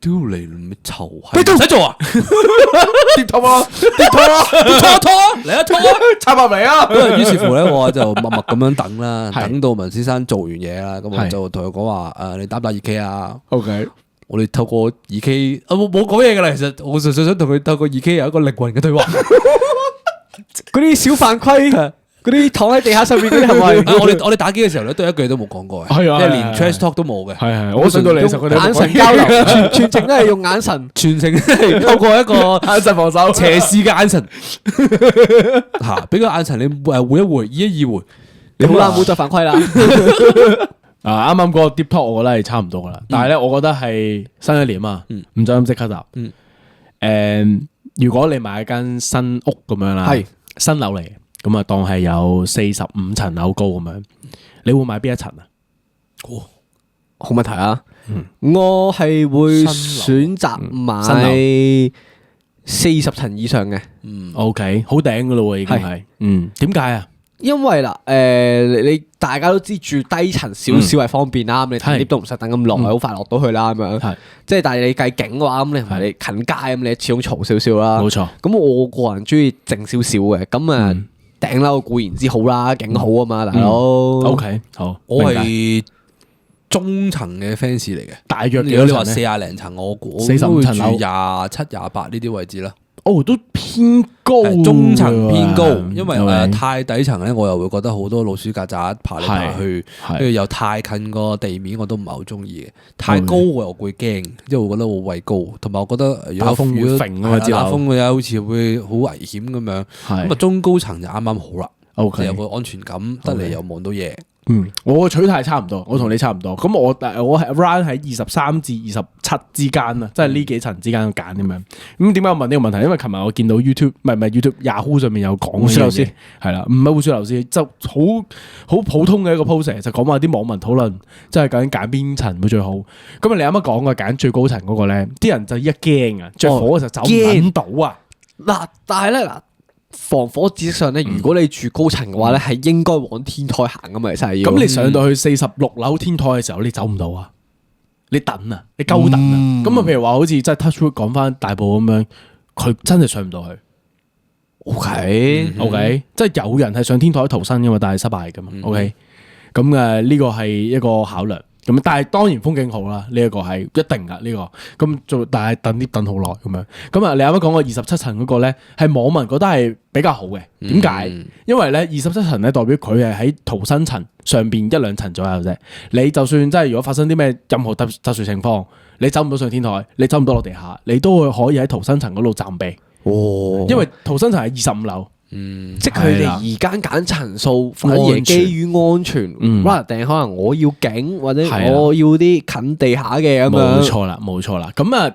屌你咪臭閪！你都唔使做啊！跌拖啊！跌拖啊！拖啊！嚟啊拖啊！插入嚟啊！咁於是乎咧，我就默默咁樣等啦，係等到文先生做完嘢啦，咁我係就同佢講話你打唔打2K啊？ OK，我哋透過2K 冇講嘢噶啦，其實我純粹想同佢透過2K 有一個靈魂嘅對話。嗰啲小犯規，嗰啲躺喺地下上面嗰啲係咪？我哋打機嘅時候咧，都一句都冇講過嘅，係啊即係連 trash talk 都冇嘅，係我上到嚟嘅時候，佢哋眼神交流，全程都係用眼神。全程係透過一個眼神防守，斜視嘅眼神，嚇俾個眼神你回一回，移一移回。你好啦，唔好再犯規啦。啱啱嗰個 deep talk 我覺得係差唔多噶啦，但係咧，我覺得係新一年啊，唔想咁即刻答。如果你買一間新屋咁樣啦，係新樓嚟，咁啊當係有45層樓高咁樣，你會買邊一層啊？好問題啊！我係會選擇買40層以上嘅。OK， 好頂噶咯喎，已經係。點解啊？因為嗱，你大家都知住低層少少係方便啦，咁你睇 lift 都唔使等咁耐，好快落到去啦咁樣。係，即係但係你計景嘅話，咁你同埋你近街咁，你始終嘈少少啦。冇錯。咁我個人中意靜少少嘅，咁啊頂樓固然之好啦，景好啊嘛，大佬。OK， 好，我係中層嘅 fans 嚟嘅，大約如果你話40零層，我估45層樓住27、28呢啲位置啦。哦，都偏高，中層偏高，因為太底層咧，我又會覺得好多老鼠曱甴爬嚟爬去，跟住又太近個地面，我都唔係好中意嘅。太高我又會驚，因為我覺得好畏高，同埋我覺得如果打風會揈啊嘛，打風嘅好似會好危險咁樣。咁啊，中高層就啱啱好啦，有個安全感，得嚟又望到嘢。我嘅取態差唔多，我同你差唔多。咁我係 round 喺23至27之間啊，即係呢幾層之間揀咁樣。咁點解我問呢個問題？因為琴日我見到 YouTube 唔係 YouTube Yahoo 上面有講胡雪樓師係啦，唔係胡雪樓師，就好普通嘅一個 post 就講話啲網民討論，即係究竟揀邊層會最好。咁你啱啱講嘅揀最高層嗰個咧，啲人就一驚啊，着火嘅時候走唔到啊。嗱，但係咧嗱。防火知識上咧，如果你住高層嘅話咧，係應該往天台行噶嘛，其實係要。咁你上到去46樓天台嘅時候，你走唔到啊？你等啊，你鳩等啊。咁啊，譬如話好似即係 Touchwood 講翻大埔咁樣，佢真係上唔到去。OK， 即係有人係上天台逃生噶嘛，但係失敗噶嘛。OK， 咁呢個係一個考量。咁但係當然風景好啦，呢一個係一定噶呢個。咁做但係等 lift 等好耐咁樣。咁啊，你啱啱講個27層嗰個咧，係網民覺得係比較好嘅。點解？因為咧27層咧代表佢係喺逃生層上邊1、2層左右啫。你就算真係如果發生啲咩任何特殊情況，你走唔到上天台，你走唔到落地下，你都會可以喺逃生層嗰度暫避。因為逃生層係25樓。即係佢哋而家揀層數，反而係基於安全，定可能我要景或者我要啲近地下嘅咁樣。冇錯啦。咁啊，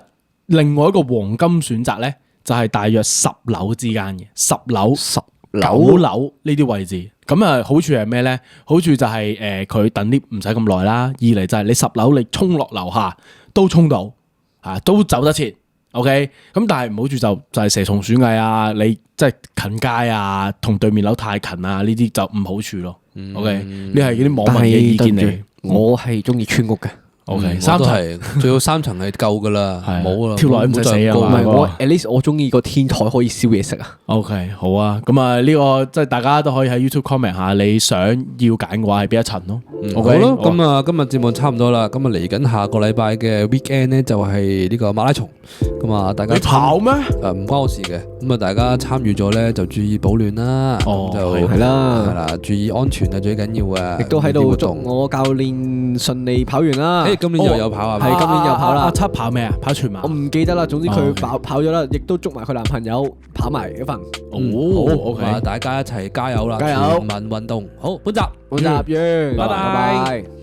另外一個黃金選擇咧，就係大約10樓之間嘅10樓、9樓呢啲位置。咁啊，好處係咩咧？好處就係佢等 lift 唔使咁耐啦。二嚟就係你10樓你衝落樓下都衝到，都走得切。OK， 咁但係唔好處就係蛇蟲鼠蟻啊，你即係近街啊，同對面樓太近啊，呢啲就唔好處咯。OK，呢係嗰啲網民嘅意見嚟。我係中意村屋嘅。OK， 3層最好3層係夠噶啦，冇啦，跳落唔使死啊！唔係我 at least 我中意個天台可以燒嘢食啊。OK， 好啊，咁啊呢個即係大家都可以喺 YouTube comment 下你想要揀嘅話係邊一層咯。好咯，咁啊今日節目差唔多啦，咁啊嚟緊下個禮拜嘅 weekend 咧就係呢個馬拉松，咁啊大家你跑咩？唔關我事嘅，咁啊大家參與咗咧就注意保暖啦，就係啦，注意安全啊最緊要啊，亦都喺度祝我教練順利跑完啦。今年又有跑啊，係今年又跑啦。阿七跑咩啊？跑全馬？我唔記得啦，總之佢跑咗啦，亦都祝埋佢男朋友跑埋一份。好 OK，大家一齊加油啦！加油！全民運動，好，本集完，拜拜。